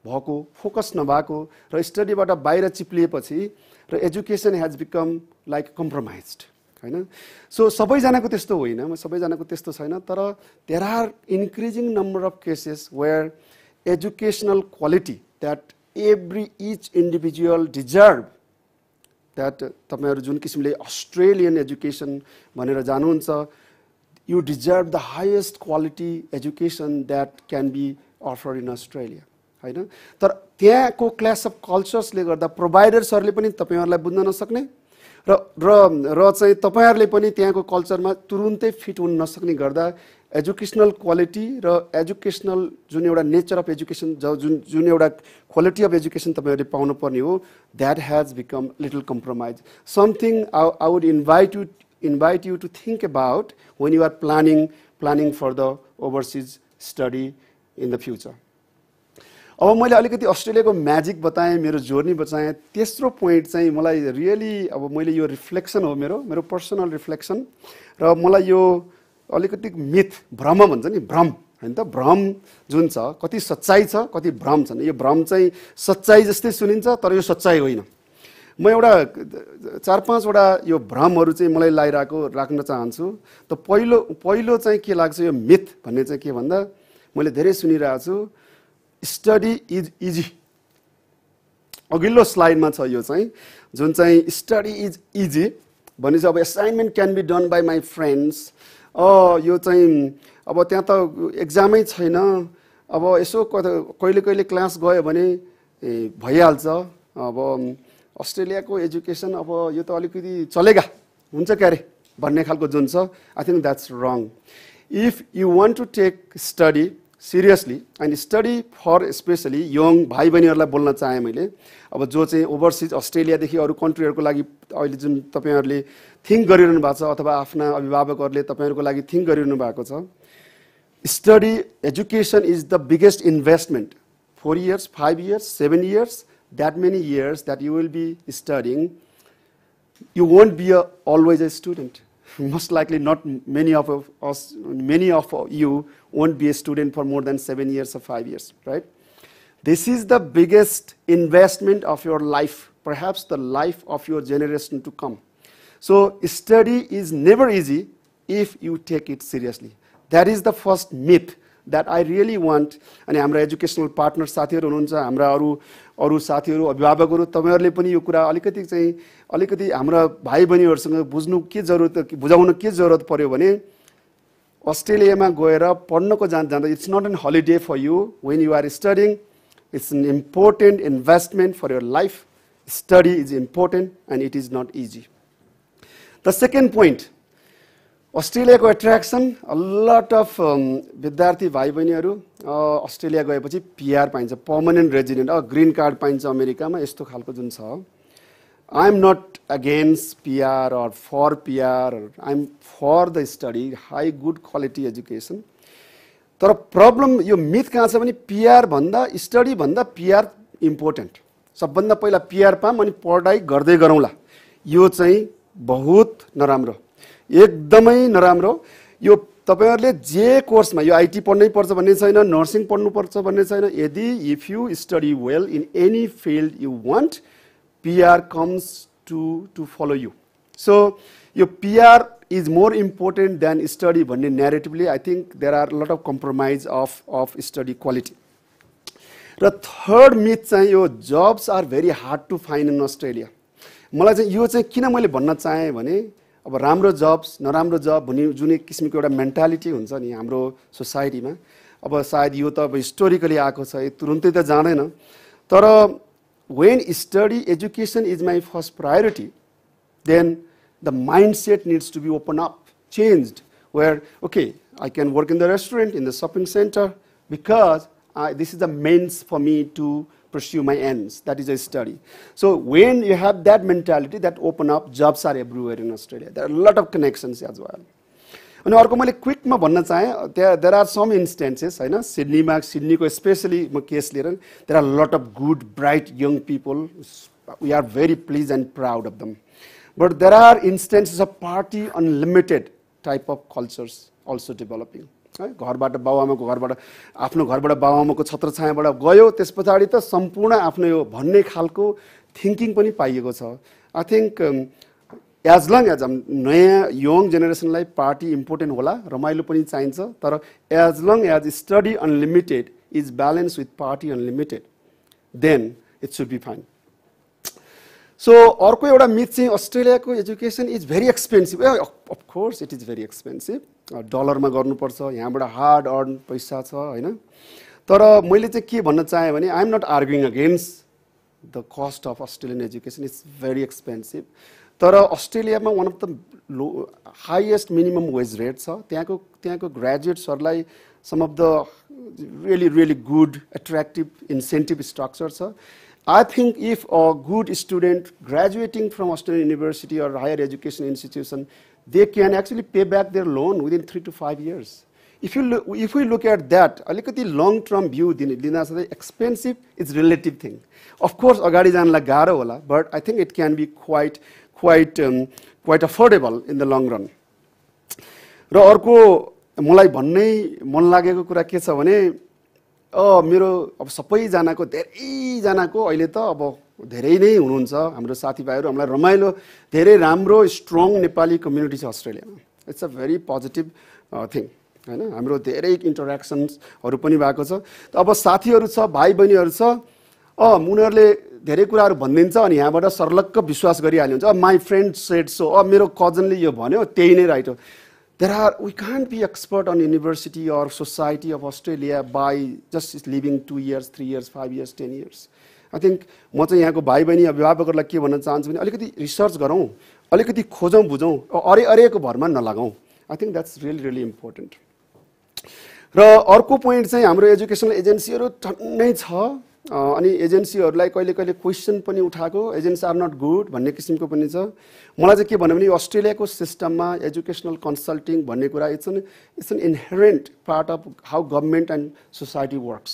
Speaker 3: भएको, फोकस नभएको र स्टडीबाट बाहिर चिप्लिएपछि र education has become like compromised हैन। सो सबैजनाको त्यस्तो होइन, सबैजनाको त्यस्तो छैन, तर there are increasing number of cases where educational quality that each individual deserve, that तपाईहरु जुन किसिमले अस्ट्रेलियन एजुकेसन भनेर जानुहुन्छ, you deserve the highest quality education that can be offered in Australia हैन। तर त्यहाँको क्लास अफ कल्चर्सले गर्दा प्रोभाइडर्सहरुले पनि तपाईहरुलाई बुझ्न नसक्ने र चाहिँ तपाईहरुले पनि त्यहाँको कल्चरमा तुरुन्तै फिट हुन नसक्ने गर्दा एजुकेशनल क्वालिटी र एजुकेशनल जुन एउटा नेचर अफ एजुकेसन जुन एउटा क्वालिटी अफ एजुकेसन तपाईहरुले पाउनु पर्ने हो, that has become little compromised. Something I would invite you to think about when you are planning for the overseas study in the future. अब मैले अलिकति अस्ट्रेलियाको म्याजिक बताएँ, मेरो जर्नी बताएँ। तेस्रो पोइन्ट चाहिँ मलाई रियली अब मैले यो रिफ्लेक्सन हो, मेरो पर्सनल रिफ्लेक्सन, र मलाई यो अलिकति मिथ, भ्रम भन्छ नि, भ्रम हैन त, भ्रम जुन छ कति सच्चाइ छ कति भ्रम छन्। यो भ्रम चाहिँ सच्चाइ जस्तै सुनिन्छ तर यो सच्चाइ होइन। म एउटा 4-5 वटा यो भ्रमहरू चाहिँ मलाई राख्न चाहन्छु। त पहिलो चाहिँ के लाग्छ, यो मिथ भन्ने चाहिँ के भन्दा, मैले धेरै सुनिरहेको छु, स्टडी इज इजी। अघिल्लो स्लाइडमा छ यो चाहिँ, जुन चाहिँ स्टडी इज इजी भनेपछि अब assignment can be done by my friends, यो चाहिँ अब त्यहाँ त एक्जामै छैन, अब यसो कहिले क्लास गयो भने भइहाल्छ, अब अस्ट्रेलियाको एजुकेसन अब यो त अलिकति चलेगा, हुन्छ क्यारे भन्ने खालको जुन छ, I think that's wrong. If you want to take study seriously and study for specially young भाइ बहिनीहरूलाई बोल्न चाहेँ मैले, अब जो चाहिँ ओभरसिज अस्ट्रेलियादेखि अरू कन्ट्रीहरूको लागि अहिले जुन तपाईँहरूले थिङ्क गरिरहनु भएको छ अथवा आफ्ना अभिभावकहरूले तपाईँहरूको लागि थिङ्क गरिरहनु भएको छ, study education is the biggest investment. 4 years, 5 years, 7 years, that many years that you will be studying, you won't be always a student. Most likely not many of us, many of you won't be a student for more than 7 years or 5 years, right? This is the biggest investment of your life, perhaps the life of your generation to come. So study is never easy if you take it seriously. That is the first myth that I really want. अनि हाम्रो educational partner साथीहरू हुनुहुन्छ, हाम्रा अरू साथीहरू, अभिभावकहरू, तपाईहरुले पनि यो कुरा अलिकति हाम्रा भाइ बहिनीहरुसँग बुझाउन के जरुरत पर्यो भने, अस्ट्रेलियामा गएर पढ्नको जाँदा it's not an holiday for you when you are studying, it's an important investment for your life. Study is important and it is not easy. The second point, अस्ट्रेलियाको एट्र्याक्सन, अ लट अफ विद्यार्थी भाइ बहिनीहरू Australia गएपछि PR पाइन्छ, permanent resident, green card पाइन्छ अमेरिकामा, यस्तो खालको जुन छ। I am not against PR or for PR, I'm for the study, high good quality education. तर प्रब्लम यो मिथ कहाँ छ भने पिआर भन्दा स्टडी भन्दा पिआर इम्पोर्टेन्ट, सबभन्दा पहिला पिआर पाम अनि पढाइ गर्दै गरौँला, यो चाहिँ बहुत नराम्रो, एकदमै नराम्रो। यो तपाईहरुले जे कोर्समा यो आईटी पढ्नै पर्छ भन्ने छैन, नर्सिङ पढ्नु पर्छ भन्ने छैन। यदि if you study well in any field you want, PR comes to follow you. So your PR is more important than study भन्ने narratively I think there are a lot of compromise of study quality. र third myth चाहिँ यो jobs are very hard to find in Australia. मलाई चाहिँ यो चाहिँ किन मैले भन्न चाहे भने, अब राम्रो जब्स नराम्रो जब भन्ने जुन किसिमको एउटा मेन्टालिटी हुन्छ नि हाम्रो सोसाइटीमा, अब सायद यो त अब हिस्टोरिकली आएको छ, तुरुन्तै त जाँदैन। तर when study education is my first priority, then the mindset needs to be opened up, changed, where okay, I can work in the restaurant, in the shopping center, because this is the means for me to pursue my ends, that is a study. So when you have that mentality, that open up, jobs are everywhere in Australia, there are a lot of connections as well. अनि अर्को मैले क्विकमा भन्न चाहेँ there are some instances होइन सिडनीको specially म case लिएर there are lot of good bright young people we are very pleased and proud of them but there are instances of party unlimited type of cultures also developing है घरबाट बाबुआमाको घरबाट आफ्नो घरबाट बाबुआमाको छत्रछायाँबाट गयो त्यस पछाडि त सम्पूर्ण आफ्नो यो भन्ने खालको थिङ्किङ पनि पाइएको छ I think as long as नयाँ यङ जेनेरेसनलाई पार्टी इम्पोर्टेन्ट होला रमाइलो पनि चाहिन्छ तर as long as study unlimited is balance with party unlimited then it should be fine so अर्को एउटा मिथ चाहिँ अस्ट्रेलियाको education is very expensive of course it is very expensive डलरमा गर्नुपर्छ यहाँबाट हार्ड अर्न पैसा छ होइन तर मैले चाहिँ के भन्न चाहेँ भने I am not arguing against the cost of Australian education is very expensive तर अस्ट्रेलियामा one of the highest minimum wage rate छ त्यहाँको ग्रेजुएट्सहरूलाई some of the really good attractive incentive structure छ I think if a good student graduating from Australian university or higher education institution, they can actually pay back their loan within 3 to 5 years. If we look at that, alikati long-term view, expensive is relative thing. Of course, agadi janla garo hola, but I think it can be quite affordable in the long run. र अर्को मलाई भन्नै मन लागेको कुरा के छ भने मेरो अब सबैजनाको धेरैजनाको अहिले त अब धेरै नै हुनुहुन्छ हाम्रो साथीभाइहरू हामीलाई रमाइलो धेरै राम्रो स्ट्रङ नेपाली कम्युनिटी छ अस्ट्रेलियामा it's a very positive thing हैन हाम्रो धेरै इन्टरेक्सन्सहरू पनि भएको छ अब साथीहरू छ भाइ बहिनीहरू छ उनीहरूले धेरै कुराहरू भनिदिन्छ अनि यहाँबाट सर्लक्क विश्वास गरिहाल्नु हुन्छ माई फ्रेन्ड सेड सो मेरो कजनले यो भन्यो त्यही नै राइट हो we can't be expert on university or society of Australia by just living 2 years, 3 years, 5 years, 10 years. I think म चाहिँ यहाँको भाइ बहिनी अभिभावकहरूलाई के भन्न चाहन्छु भने अलिकति रिसर्च गरौँ अलिकति खोजौँ बुझौँ अरेको भरमा नलागौँ I think that's really important र अर्को पोइन्ट चाहिँ हाम्रो एजुकेसनल एजेन्सीहरू टन्नै छ अनि एजेन्सीहरूलाई कहिले कहिले क्वेसन पनि उठाएको एजेन्सी आर नट गुड भन्ने किसिमको पनि छ मलाई चाहिँ के भन्यो भने अस्ट्रेलियाको सिस्टममा एजुकेसनल कन्सल्टिङ भन्ने कुरा it's an inherent part of how government and society works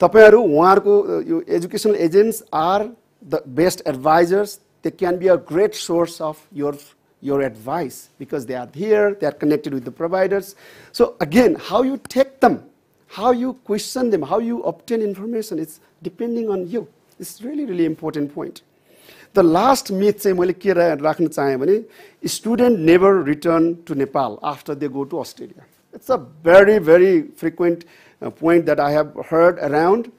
Speaker 3: तपाईँहरू उहाँहरूको यो educational agents are the best advisers they can be a great source of your advice because they are here, they are connected with the providers. So again, how you take them, how you question them, how you obtain information, it's depending on you. It's really important point. The last myth चाहिँ मैले के राख्न चाहे भने student never return to Nepal after they go to Australia. It's a very frequent point that I have heard around.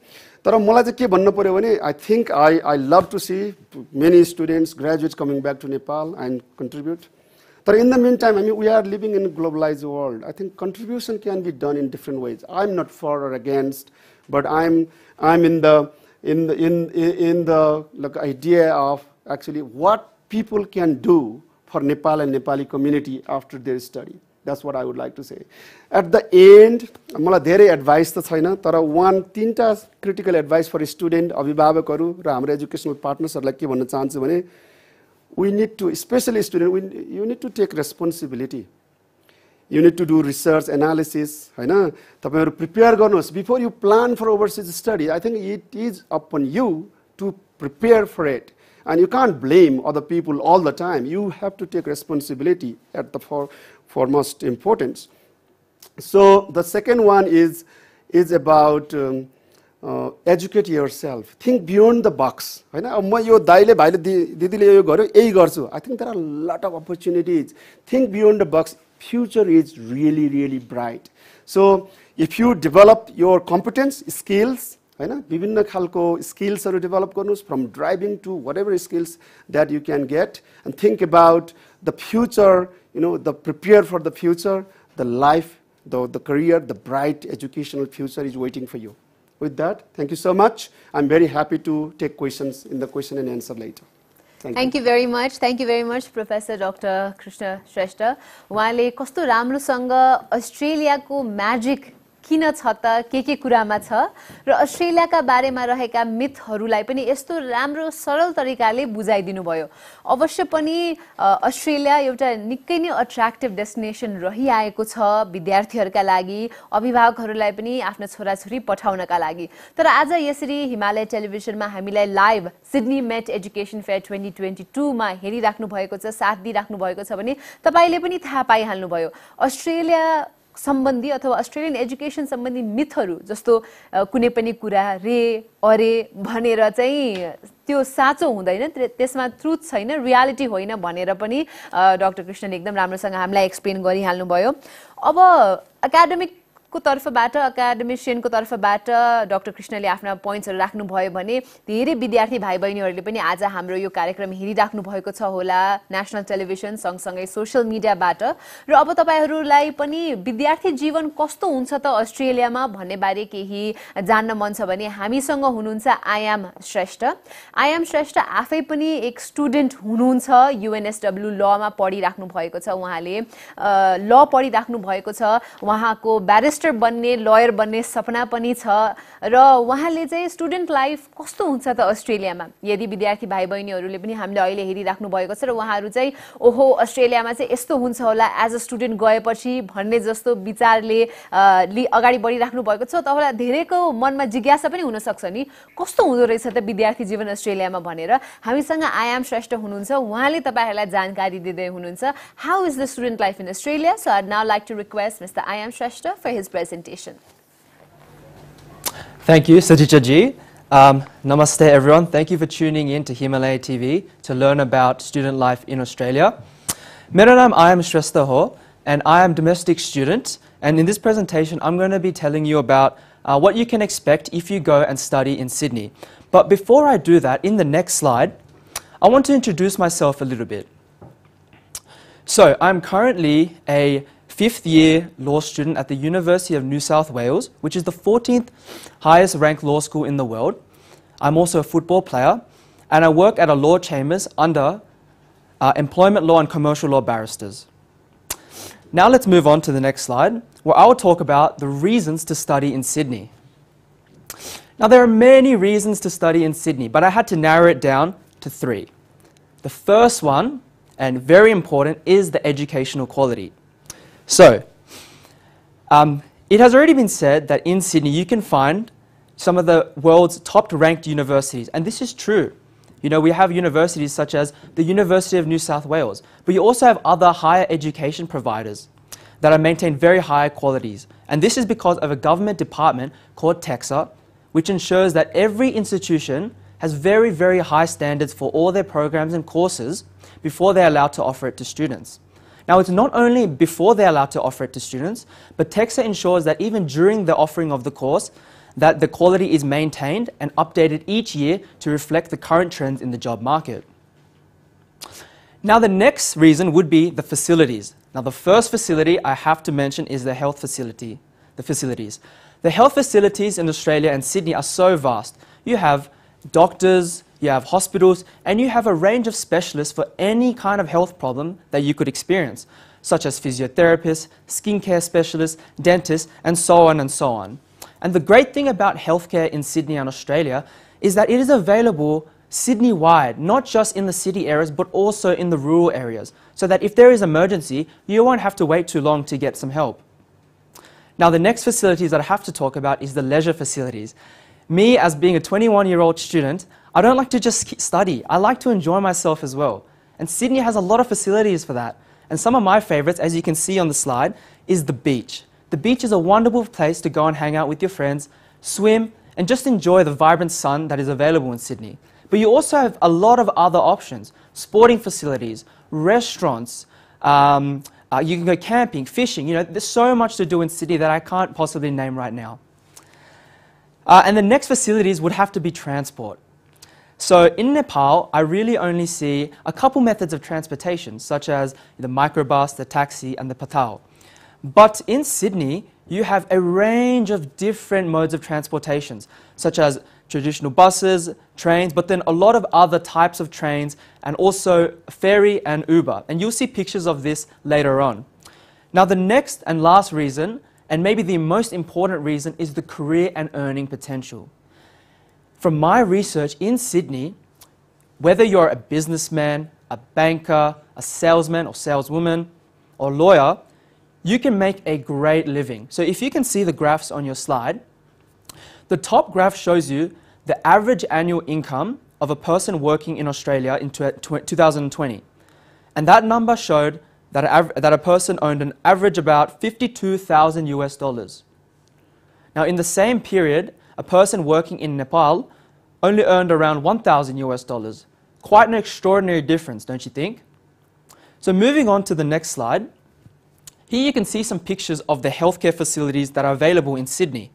Speaker 3: तर मलाई चाहिँ के भन्नु पर्यो भने I think I love to see many students, graduates coming back to Nepal and contribute. But in the meantime, I mean, we are living in a globalized world. I think contribution can be done in different ways. I'm not for or against, but I'm in the like idea of actually what people can do for Nepal and Nepali community after their study. That's what I would like to say. At the end, मलाई धेरै advice त छैन तर तीनटा critical advice for student अभिभावकहरू र हाम्रो educational partnersहरूलाई के भन्न चाहन्छु भने we need to, especially student, you need to take responsibility. You need to do research, analysis, हैन तपाईहरु prepare गर्नुहोस् before you plan for overseas study. I think it is upon you to prepare for it. And you can't blame other people all the time. You have to take responsibility at the foremost importance. So the second one is about educate yourself. Think beyond the box. हैन अब म यो दाइले भाइले दिदीले यो गर्यो यही गर्छु. I think there are a lot of opportunities. Think beyond the box. Future is really bright. So if you develop your competence, skills, हैन विभिन्न खालको स्किल्सहरु डेभलप गर्नुस् from driving to whatever skills that you can get and think about the future, you know, the prepare for the future, the life, the career, the bright educational future is waiting for you. With that, thank you so much. I'm very happy to take questions in the question and answer later. Thank you very much. Thank you very much, Professor Dr. Krishna Shrestha. उहाँले कस्तो राम्रोसँग अस्ट्रेलियाको magic
Speaker 1: किन छ त के कुरामा छ र अस्ट्रेलियाका बारेमा रहेका मिथहरूलाई पनि यस्तो राम्रो सरल तरिकाले बुझाइदिनु भयो। अवश्य पनि अस्ट्रेलिया एउटा निकै नै अट्र्याक्टिभ डेस्टिनेसन रहिआएको छ विद्यार्थीहरूका लागि, अभिभावकहरूलाई पनि आफ्ना छोराछोरी पठाउनका लागि। तर आज यसरी हिमालय टेलिभिजनमा हामीलाई लाइभ सिडनी मेट एजुकेसन फेयर 2022 मा हेरिराख्नु भएको छ, साथ दिइराख्नु भएको छ भने तपाईले पनि थाहा पाइहाल्नुभयो अस्ट्रेलिया सम्बन्धी अथवा अस्ट्रेलियन एजुकेसन सम्बन्धी मिथहरू जस्तो कुनै पनि कुरा रे अरे भनेर चाहिँ त्यो साँचो हुँदैन, त्यसमा ट्रुथ छैन, रियालिटी होइन भनेर पनि डाक्टर कृष्णले एकदम राम्रोसँग हामीलाई एक्सप्लेन गरिहाल्नु भयो। अब एकाडेमिकको तर्फबाट, एकाडेमिसियनको तर्फबाट डाक्टर कृष्णले आफ्ना पोइन्ट्सहरू राख्नुभयो भने धेरै विद्यार्थी भाइ बहिनीहरूले पनि आज हाम्रो यो कार्यक्रम हेरिराख्नु भएको छ होला नेसनल टेलिभिजन सँगसँगै सोसियल मिडियाबाट। र अब तपाईहरूलाई पनि विद्यार्थी जीवन कस्तो हुन्छ त अस्ट्रेलियामा भन्ने बारे केही जान्न मन छ भने हामीसँग हुनुहुन्छ आयाम श्रेष्ठ। आयाम श्रेष्ठ आफै पनि एक स्टुडेन्ट हुनुहुन्छ, UNSW लमा पढिराख्नु भएको छ, उहाँले ल पढिराख्नु भएको छ, उहाँको ब्यारिस्टर बन्ने, लयर बन्ने सपना पनि छ र उहाँले चाहिँ स्टुडेन्ट लाइफ कस्तो हुन्छ त अस्ट्रेलियामा, यदि विद्यार्थी भाइ बहिनीहरूले पनि हामीले अहिले हेरिराख्नु भएको छ र उहाँहरू चाहिँ ओहो अस्ट्रेलियामा चाहिँ यस्तो हुन्छ होला एज अ स्टुडेन्ट गएपछि भन्ने जस्तो विचारले अगाडि बढिराख्नु भएको छ, तपाईँलाई धेरैको मनमा जिज्ञासा पनि हुनसक्छ नि कस्तो हुँदो रहेछ त विद्यार्थी जीवन अस्ट्रेलियामा भनेर। हामीसँग आयाम श्रेष्ठ हुनुहुन्छ, उहाँले तपाईँहरूलाई जानकारी दिँदै हुनुहुन्छ how is the student life in Australia. So I'd now like to request mister Ayam Shrestha for his presentation.
Speaker 7: Thank you, Satija ji. Namaste everyone. Thank you for tuning in to Himalaya TV to learn about student life in Australia. Mera naam Ayam Shrestha ho and I am domestic student, and in this presentation I'm going to be telling you about what you can expect if you go and study in Sydney. But before I do that, in the next slide, I want to introduce myself a little bit. So I'm currently a fifth-year law student at the University of New South Wales, which is the 14th highest ranked law school in the world. I'm also a football player, and I work at a law chambers under employment law and commercial law barristers. Now let's move on to the next slide, where I will talk about the reasons to study in Sydney. Now there are many reasons to study in Sydney, but I had to narrow it down to 3. The first one, and very important, is the educational quality. So, it has already been said that in Sydney you can find some of the world's top ranked universities, and this is true. You know, we have universities such as the University of New South Wales, but you also have other higher education providers that are maintained very high qualities. And this is because of a government department called TEXA, which ensures that every institution has very, very high standards for all their programs and courses before they're allowed to offer it to students. Now, it's not only before they're allowed to offer it to students, but TEXA ensures that even during the offering of the course, that the quality is maintained and updated each year to reflect the current trends in the job market. Now, the next reason would be the facilities. Now, the first facility I have to mention is the health facilities. The health facilities in Australia and Sydney are so vast. You have doctors, you have hospitals, and you have a range of specialists for any kind of health problem that you could experience, such as physiotherapists, skincare specialists, dentists, and so on and so on. And the great thing about healthcare in Sydney and Australia is that it is available Sydney-wide, not just in the city areas, but also in the rural areas, so that if there is an emergency, you won't have to wait too long to get some help. Now, the next facilities that I have to talk about is the leisure facilities. Me, as being a 21-year-old student, I don't like to just study. I like to enjoy myself as well. And Sydney has a lot of facilities for that. And some of my favorites, as you can see on the slide, is the beach. The beach is a wonderful place to go and hang out with your friends, swim, and just enjoy the vibrant sun that is available in Sydney. But you also have a lot of other options: sporting facilities, restaurants, you can go camping, fishing. You know, there's so much to do in Sydney that I can't possibly name right now. And the next facilities would have to be transport. So in Nepal, I really only see a couple methods of transportation, such as the microbus, the taxi, and the patao. But in Sydney, you have a range of different modes of transportations, such as traditional buses, trains, but then a lot of other types of trains, and also ferry and Uber. And you'll see pictures of this later on. Now, the next and last reason and maybe the most important reason is the career and earning potential. From my research in Sydney, whether you're a businessman, a banker, a salesman or saleswoman, or lawyer, you can make a great living. So if you can see the graphs on your slide, the top graph shows you the average annual income of a person working in Australia in 2020. And that number showed that a person earned an average about 52,000 US dollars. Now in the same period, a person working in Nepal only earned around 1,000 US dollars. Quite an extraordinary difference, don't you think? So moving on to the next slide, here you can see some pictures of the healthcare facilities that are available in Sydney.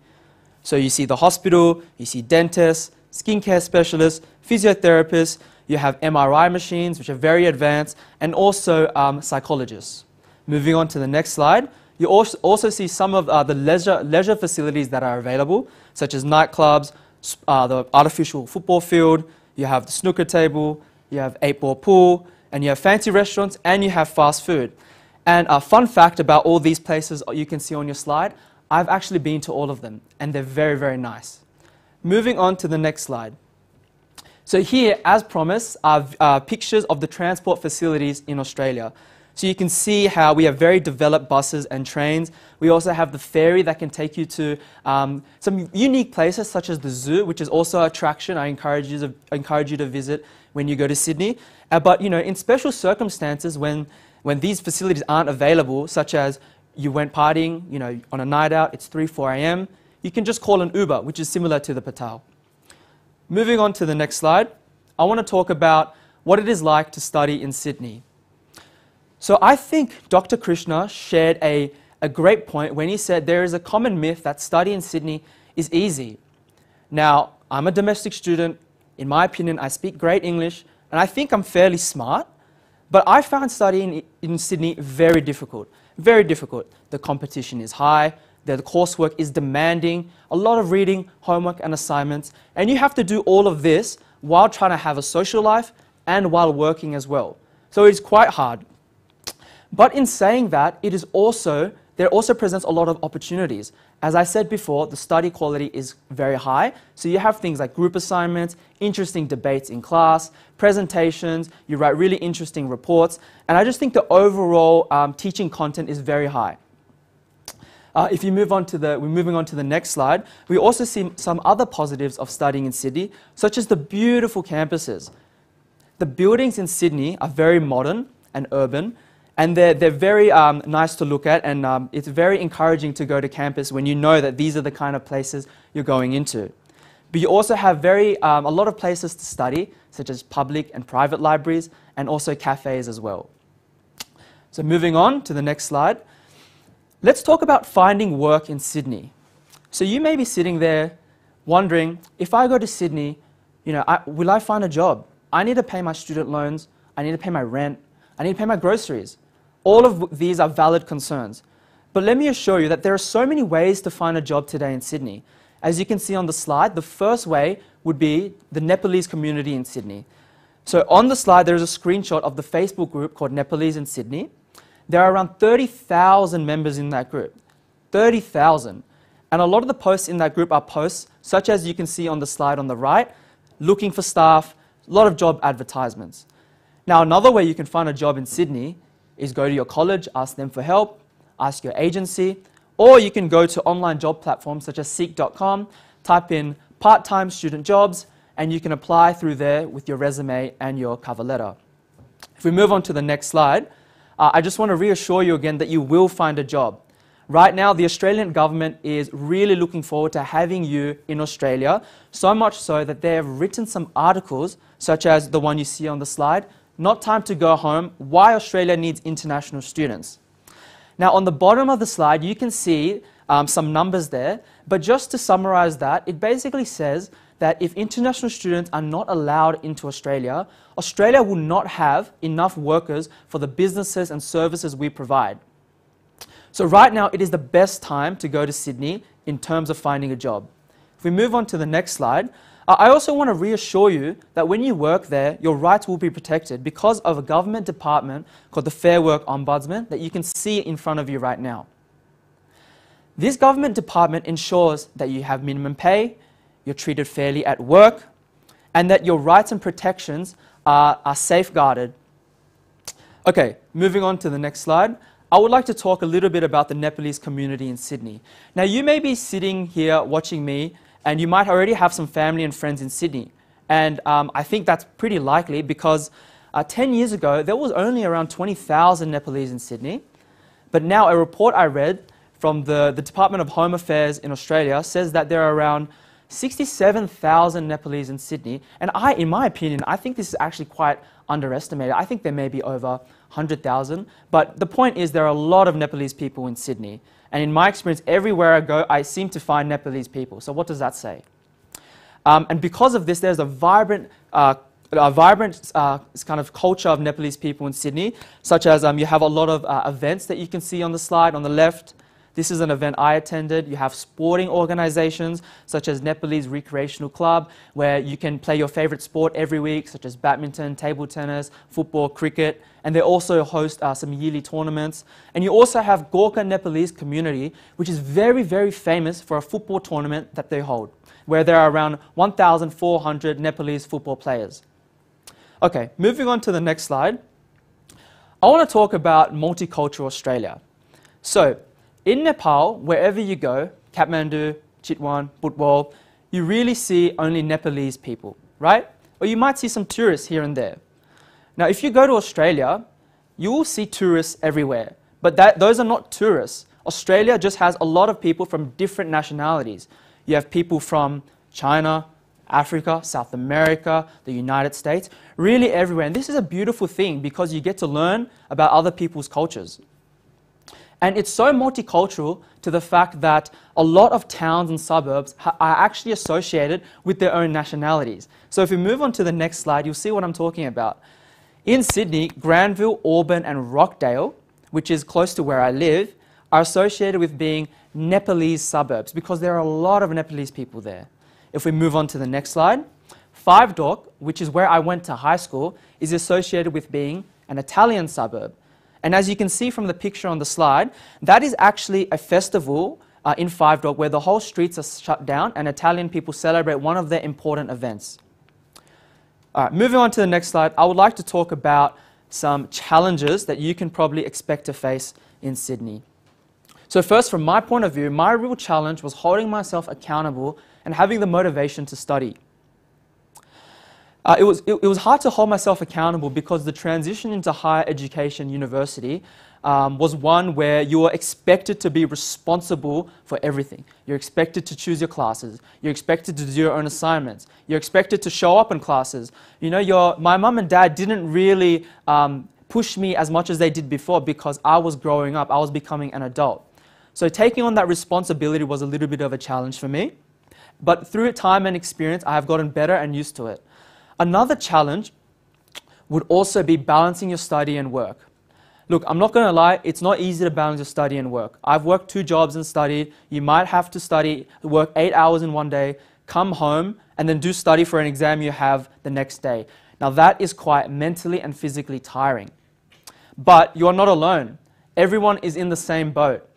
Speaker 7: So you see the hospital, you see dentists, skincare specialists, physiotherapists, you have MRI machines, which are very advanced, and also psychologists. Moving on to the next slide, you also see some of the leisure facilities that are available, such as nightclubs, the artificial football field, you have the snooker table, you have 8-ball pool, and you have fancy restaurants, and you have fast food. And a fun fact about all these places you can see on your slide, I've actually been to all of them, and they're very, very nice. Moving on to the next slide. So here, as promised, are pictures of the transport facilities in Australia. So you can see how we have very developed buses and trains. We also have the ferry that can take you to some unique places such as the zoo, which is also an attraction I encourage you to visit when you go to Sydney. But you know, in special circumstances when these facilities aren't available, such as you went partying, you know, on a night out, it's 3, 4 a.m., you can just call an Uber, which is similar to the Patal. Moving on to the next slide, I want to talk about what it is like to study in Sydney. So I think Dr. Krishna shared a great point when he said there is a common myth that study in Sydney is easy. Now, I'm a domestic student. In my opinion, I speak great English, and I think I'm fairly smart, but I found studying in Sydney very difficult. Very difficult. The competition is high, the coursework is demanding, a lot of reading, homework and assignments, and you have to do all of this while trying to have a social life and while working as well. So it's quite hard. But in saying that, there also presents a lot of opportunities. As I said before, the study quality is very high, so you have things like group assignments, interesting debates in class, presentations, you write really interesting reports, and I just think the overall teaching content is very high. If you we're moving on to the next slide, we also see some other positives of studying in Sydney, such as the beautiful campuses. The buildings in Sydney are very modern and urban, and they're very nice to look at, and it's very encouraging to go to campus when you know that these are the kind of places you're going into. But you also have a lot of places to study, such as public and private libraries, and also cafes as well. So moving on to the next slide, let's talk about finding work in Sydney. So you may be sitting there wondering, if I go to Sydney, you know, will I find a job? I need to pay my student loans, I need to pay my rent, I need to pay my groceries. All of these are valid concerns. But let me assure you that there are so many ways to find a job today in Sydney. As you can see on the slide, the first way would be the Nepalese community in Sydney. So on the slide, there is a screenshot of the Facebook group called Nepalese in Sydney. There are around 30,000 members in that group. 30,000. And a lot of the posts in that group are posts, such as you can see on the slide on the right, looking for staff, a lot of job advertisements. Now, another way you can find a job in Sydney is go to your college, ask them for help, ask your agency, or you can go to online job platforms such as seek.com, type in part-time student jobs, and you can apply through there with your resume and your cover letter. If we move on to the next slide, I just want to reassure you again that you will find a job. Right now, the Australian government is really looking forward to having you in Australia, so much so that they have written some articles, such as the one you see on the slide, Not Time to Go Home, Why Australia Needs International Students. Now, on the bottom of the slide, you can see some numbers there, but just to summarize that, it basically says that if international students are not allowed into Australia, Australia will not have enough workers for the businesses and services we provide. So right now, it is the best time to go to Sydney in terms of finding a job. If we move on to the next slide, I also want to reassure you that when you work there, your rights will be protected because of a government department called the Fair Work Ombudsman that you can see in front of you right now. This government department ensures that you have minimum pay, you're treated fairly at work, and that your rights and protections are safeguarded. Okay, moving on to the next slide. I would like to talk a little bit about the Nepalese community in Sydney. Now, you may be sitting here watching me, and you might already have some family and friends in Sydney. And I think that's pretty likely because 10 years ago, there was only around 20,000 Nepalese in Sydney. But now a report I read from the Department of Home Affairs in Australia says that there are around 67,000 Nepalese in Sydney. And in my opinion, I think this is actually quite underestimated. I think there may be over 100,000. But the point is there are a lot of Nepalese people in Sydney. And in my experience, everywhere I go, I seem to find Nepalese people. So what does that say? And because of this, there's a vibrant kind of culture of Nepalese people in Sydney, such as you have a lot of events that you can see on the slide on the left. This is an event I attended. You have sporting organizations such as Nepalese Recreational Club, where you can play your favorite sport every week, such as badminton, table tennis, football, cricket. And they also host some yearly tournaments. And you also have Gorkha Nepalese community, which is very, very famous for a football tournament that they hold, where there are around 1,400 Nepalese football players. Okay, moving on to the next slide. I want to talk about multicultural Australia. So, in Nepal, wherever you go, Kathmandu, Chitwan, Butwal, you really see only Nepalese people, right? Or you might see some tourists here and there. Now, if you go to Australia, you will see tourists everywhere. But those are not tourists. Australia just has a lot of people from different nationalities. You have people from China, Africa, South America, the United States, really everywhere. And this is a beautiful thing because you get to learn about other people's cultures. And it's so multicultural to the fact that a lot of towns and suburbs are actually associated with their own nationalities. So if we move on to the next slide, you'll see what I'm talking about. In Sydney, Granville, Auburn and Rockdale, which is close to where I live, are associated with being Nepalese suburbs because there are a lot of Nepalese people there. If we move on to the next slide, Five Dock, which is where I went to high school, is associated with being an Italian suburb. And as you can see from the picture on the slide, that is actually a festival in Five Dock where the whole streets are shut down and Italian people celebrate one of their important events. All right, moving on to the next slide, I would like to talk about some challenges that you can probably expect to face in Sydney. So first, from my point of view, my real challenge was holding myself accountable and having the motivation to study. It was hard to hold myself accountable because the transition into higher education university was one where you were expected to be responsible for everything. You're expected to choose your classes. You're expected to do your own assignments. You're expected to show up in classes. You know, my mum and dad didn't really push me as much as they did before because I was growing up. I was becoming an adult. So taking on that responsibility was a little bit of a challenge for me. But through time and experience, I have gotten better and used to it. Another challenge would also be balancing your study and work. Look, I'm not going to lie, it's not easy to balance your study and work. I've worked 2 jobs and studied. You might have to work 8 hours in one day, come home, and then do study for an exam you have the next day. Now that is quite mentally and physically tiring. But you are not alone. Everyone is in the same boat.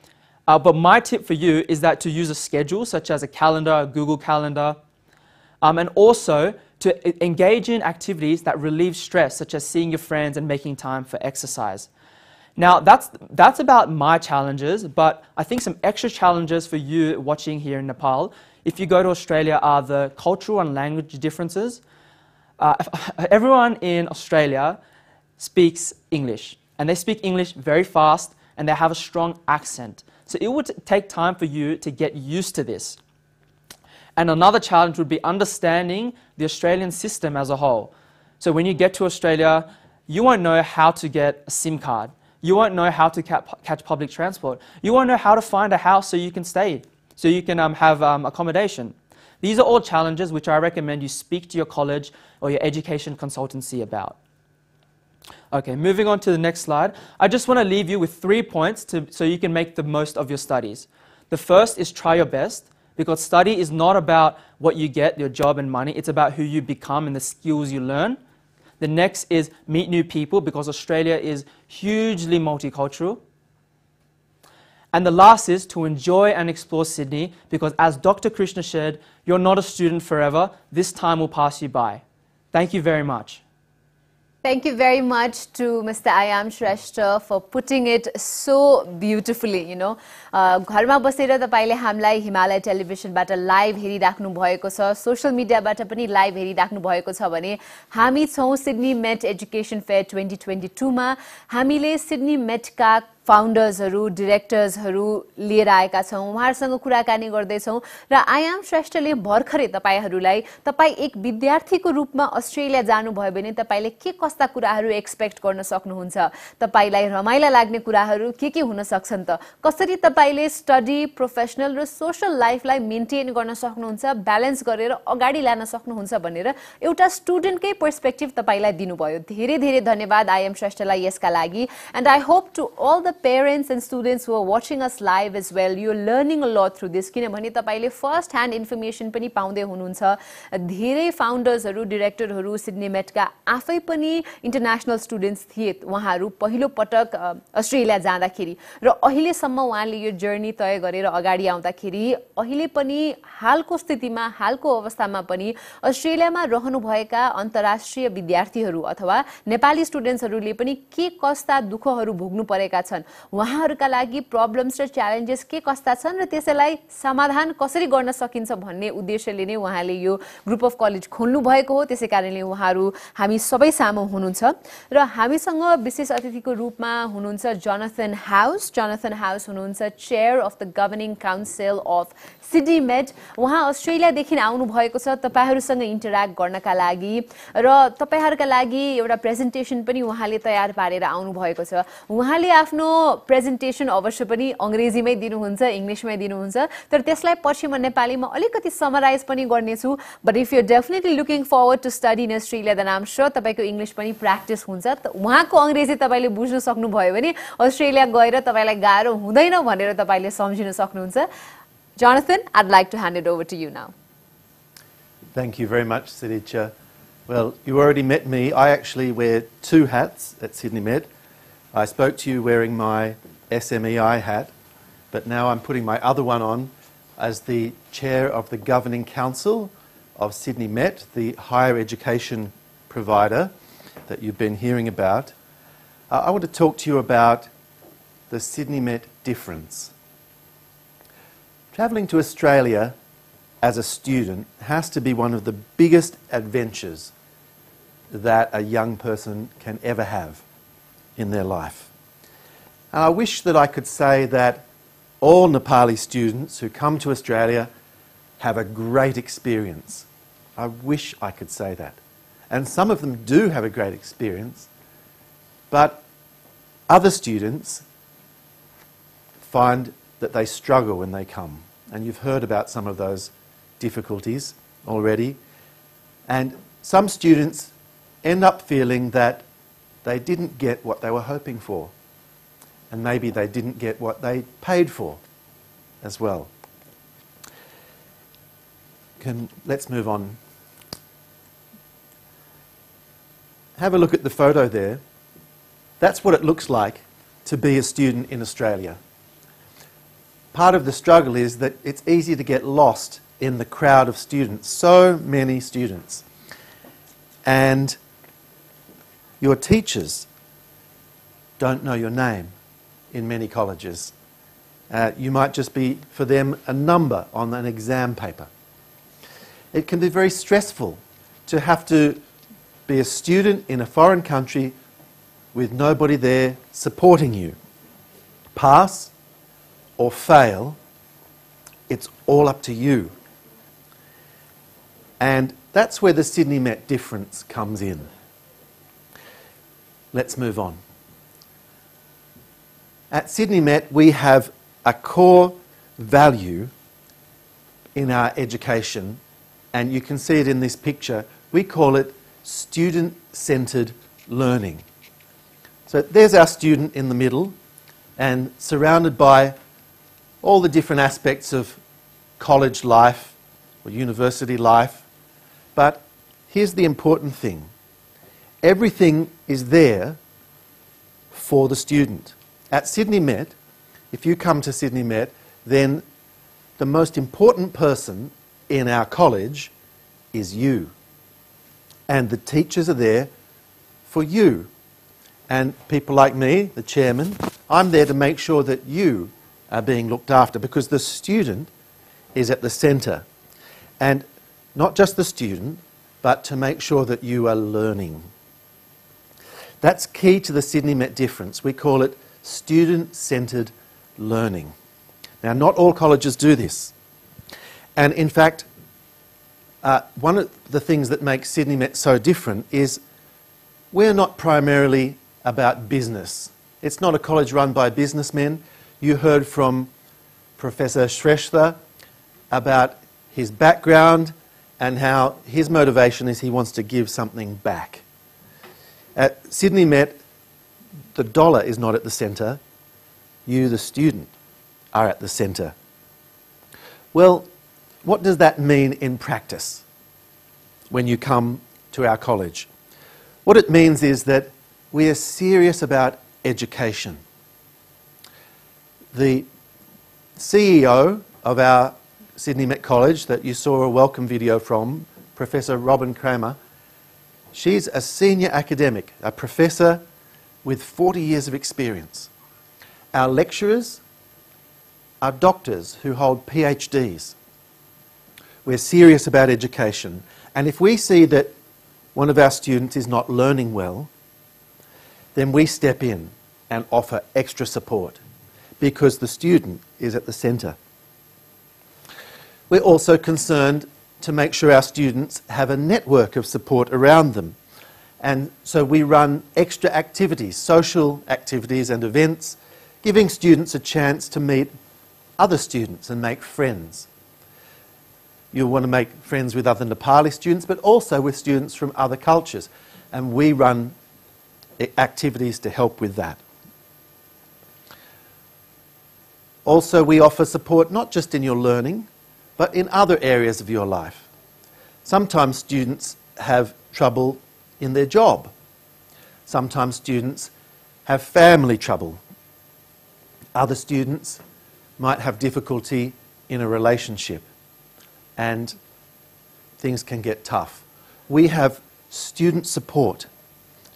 Speaker 7: But my tip for you is that to use a schedule, such as a calendar, a Google Calendar, and also to engage in activities that relieve stress, such as seeing your friends and making time for exercise. Now, that's about my challenges, but I think some extra challenges for you watching here in Nepal, if you go to Australia, are the cultural and language differences. Everyone in Australia speaks English, and they speak English very fast, and they have a strong accent. So it would take time for you to get used to this. And another challenge would be understanding the Australian system as a whole. So when you get to Australia, you won't know how to get a SIM card. You won't know how to catch public transport. You won't know how to find a house so you can stay, so you can have accommodation. These are all challenges which I recommend you speak to your college or your education consultancy about. Okay, moving on to the next slide. I just want to leave you with 3 points so you can make the most of your studies. The first is try your best. Because study is not about what you get, your job and money. It's about who you become and the skills you learn. The next is meet new people because Australia is hugely multicultural. And the last is to enjoy and explore Sydney, because as Dr. Krishna said, you're not a student forever. This time will pass you by. Thank you very much.
Speaker 1: Thank you very much to Mr. Ayam Shrestha for putting it so beautifully, you know. घरमा बसेर तपाईले हामीलाई Himalaya टेलिभिजनबाट live हेरिराख्नु भएको छ, social मिडियाबाट पनि live हेरिराख्नु भएको छ भने हामी छौं सिडनी मेट एजुकेसन फेयर 2022 मा। हामीले सिडनी मेटका फाउन्डर्सहरु, डिरेक्टर्सहरु लिएर आएका छौं, उहाँहरुसँग कुराकानी गर्दै छौं र आयाम श्रेष्ठले भर्खरै तपाईहरुलाई तपाई एक विद्यार्थीको रूपमा अस्ट्रेलिया जानुभयो भने तपाईले के कस्ता कुराहरु एक्सपेक्ट गर्न सक्नुहुन्छ, तपाईलाई रमाइला लाग्ने कुराहरु के हुन सक्छन् त, कसरी तपाईले स्टडी, प्रोफेसनल र सोशल लाइफलाई मेन्टेन गर्न सक्नुहुन्छ, ब्यालेन्स गरेर अगाडि लान सक्नुहुन्छ भनेर एउटा स्टुडेन्टकै पर्सपेक्टिभ तपाईलाई दिनुभयो। धेरै धेरै धन्यवाद आयाम श्रेष्ठलाई यसका लागि। And I hope to all the parents and students who are watching us live as well, you're learning a lot through this, किनभने तपाईले फर्स्ट ह्यान्ड इन्फर्मेसन पनि पाउँदै हुनुहुन्छ। धेरै फाउन्डर्सहरु, डिरेक्टरहरु सिडनी मेटका आफै पनि इन्टरनेशनल स्टुडेन्ट्स थिए, उहाँहरु पहिलो पटक अस्ट्रेलिया जाँदाखेरि र अहिलेसम्म उहाँले यो जर्नी तय गरेर अगाडि आउँदाखेरि अहिले पनि हालको स्थितिमा, हालको अवस्थामा पनि अस्ट्रेलियामा रहनुभएका अन्तर्राष्ट्रिय विद्यार्थीहरु अथवा नेपाली स्टुडेन्ट्सहरुले पनि के कस्ता दुःखहरु भोग्नु परेका छन्, उहाँहरुका लागि प्रब्लम्स र च्यालेन्जेस के कस्ता छन् र त्यसैलाई समाधान कसरी गर्न सकिन्छ भन्ने उद्देश्यले नै उहाँले यो ग्रुप अफ कलेज खोल्नु भएको हो। त्यसैकारणले उहाँहरु हामी सबै सामु हुनुहुन्छ र हामीसँग विशेष अतिथिको रूपमा हुनुहुन्छ जोनाथन हाउस। जोनाथन हाउस हुनुहुन्छ chair of the governing council of Sydney Met. उहाँ अस्ट्रेलियादेखि आउनु भएको छ तपाईहरुसँग इन्टर्याक्ट गर्नका लागि र तपाईहरुका लागि एउटा प्रेजेन्टेसन पनि उहाँले तयार पारेर आउनु भएको छ। उहाँले आफ्नो प्रेजेन्टेसन अवश्य पनि अंग्रेजीमै दिनुहुन्छ, इंग्लिशमै दिनुहुन्छ, तर त्यसलाई पछि म नेपालीमा अलिकति समराइज पनि गर्नेछु। But if you are definitely looking forward to study in Australia then I am sure तपाईको इंग्लिश पनि प्र्याक्टिस हुन्छ। उहाँको अंग्रेजी तपाईले बुझ्न सक्नुभयो भने अस्ट्रेलिया गएर तपाईलाई गाह्रो हुँदैन भनेर तपाईले सम्झिन सक्नुहुन्छ। Jonathan, I'd like to hand it over to you now.
Speaker 5: Thank you very much, Siddhicha. Well, you already met me. I actually wear two hats at Sydney Met. I spoke to you wearing my SMEI hat, but now I'm putting my other one on as the chair of the Governing Council of Sydney Met, the higher education provider that you've been hearing about. I want to talk to you about the Sydney Met difference. Travelling to Australia as a student has to be one of the biggest adventures that a young person can ever have in their life. And I wish that I could say that all Nepali students who come to Australia have a great experience. I wish I could say that. And some of them do have a great experience, but other students find that they struggle when they come. And you've heard about some of those difficulties already. And some students end up feeling that they didn't get what they were hoping for. And maybe they didn't get what they paid for as well. Let's move on. Have a look at the photo there. That's what it looks like to be a student in Australia. Part of the struggle is that it's easy to get lost in the crowd of students, so many students. And your teachers don't know your name in many colleges. You might just be, for them, a number on an exam paper. It can be very stressful to have to be a student in a foreign country with nobody there supporting you. Pass or fail, it's all up to you. And that's where the Sydney Met difference comes in. Let's move on. At Sydney Met, we have a core value in our education, and you can see it in this picture. We call it student-centred learning. So there's our student in the middle, and surrounded by all the different aspects of college life or university life. But here's the important thing. Everything is there for the student. At Sydney Met, if you come to Sydney Met, then the most important person in our college is you. And the teachers are there for you. And people like me, the chairman, I'm there to make sure that you are being looked after, because the student is at the centre. And not just the student, but to make sure that you are learning. That's key to the Sydney Met difference. We call it student-centred learning. Now, not all colleges do this. And in fact, one of the things that makes Sydney Met so different is we're not primarily about business. It's not a college run by businessmen. You heard from Professor Shrestha about his background and how his motivation is he wants to give something back. At Sydney Met, the dollar is not at the centre. You, the student, are at the centre. Well, what does that mean in practice when you come to our college? What it means is that we are serious about education. The CEO of our Sydney Met College that you saw a welcome video from, Professor Robin Kramer, she's a senior academic, a professor with 40 years of experience. Our lecturers are doctors who hold PhDs. We're serious about education. And if we see that one of our students is not learning well, then we step in and offer extra support because the student is at the centre. We're also concerned to make sure our students have a network of support around them. And so we run extra activities, social activities and events, giving students a chance to meet other students and make friends. You'll want to make friends with other Nepali students, but also with students from other cultures. And we run activities to help with that. Also, we offer support not just in your learning, but in other areas of your life. Sometimes students have trouble in their job. Sometimes students have family trouble. Other students might have difficulty in a relationship, and things can get tough. We have student support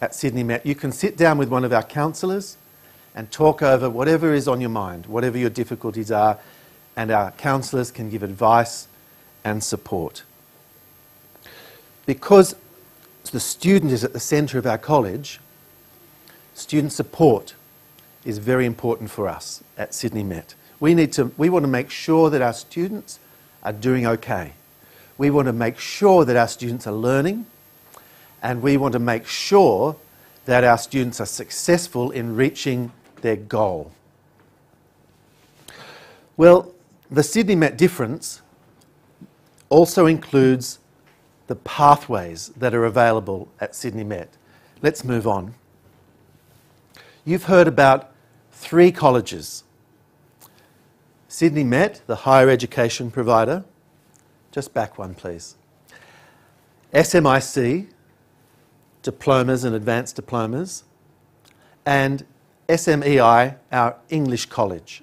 Speaker 5: at Sydney Met. You can sit down with one of our counsellors and talk over whatever is on your mind, whatever your difficulties are, and our counsellors can give advice and support. Because the student is at the centre of our college, student support is very important for us at Sydney Met. We want to make sure that our students are doing okay. We want to make sure that our students are learning, and we want to make sure that our students are successful in reaching their goal. Well, the Sydney Met difference also includes the pathways that are available at Sydney Met. Let's move on. You've heard about 3 colleges. Sydney Met, the higher education provider. Just back one, please. SMIC, diplomas and advanced diplomas. And SMEI, our English college.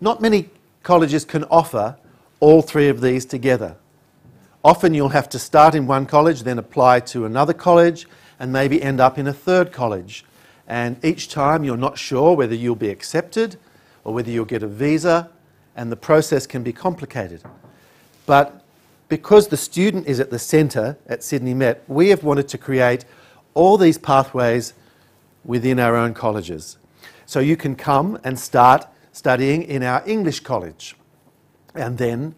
Speaker 5: Not many colleges can offer all 3 of these together. Often you'll have to start in one college, then apply to another college, and maybe end up in a 3rd college. And each time you're not sure whether you'll be accepted or whether you'll get a visa, and the process can be complicated. But because the student is at the centre at Sydney Met, we have wanted to create all these pathways within our own colleges. So you can come and start studying in our English college, and then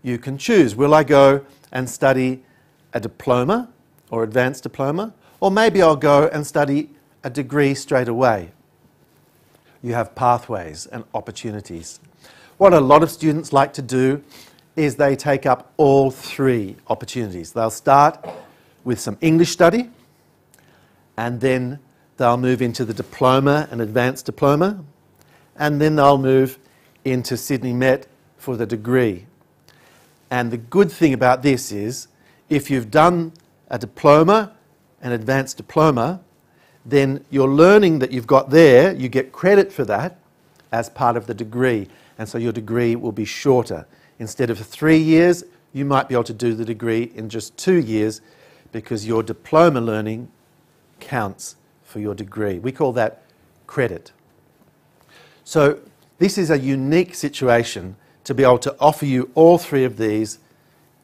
Speaker 5: you can choose, will I go and study a diploma or advanced diploma, or maybe I'll go and study a degree straight away. You have pathways and opportunities. What a lot of students like to do is they take up all 3 opportunities. They'll start with some English study, and then they'll move into the diploma and advanced diploma, and then they'll move into Sydney Met for the degree. And the good thing about this is, if you've done a diploma, an advanced diploma, then your learning that you've got there, you get credit for that, as part of the degree, and so your degree will be shorter. Instead of 3 years, you might be able to do the degree in just 2 years because your diploma learning counts for your degree. We call that credit. So this is a unique situation to be able to offer you all 3 of these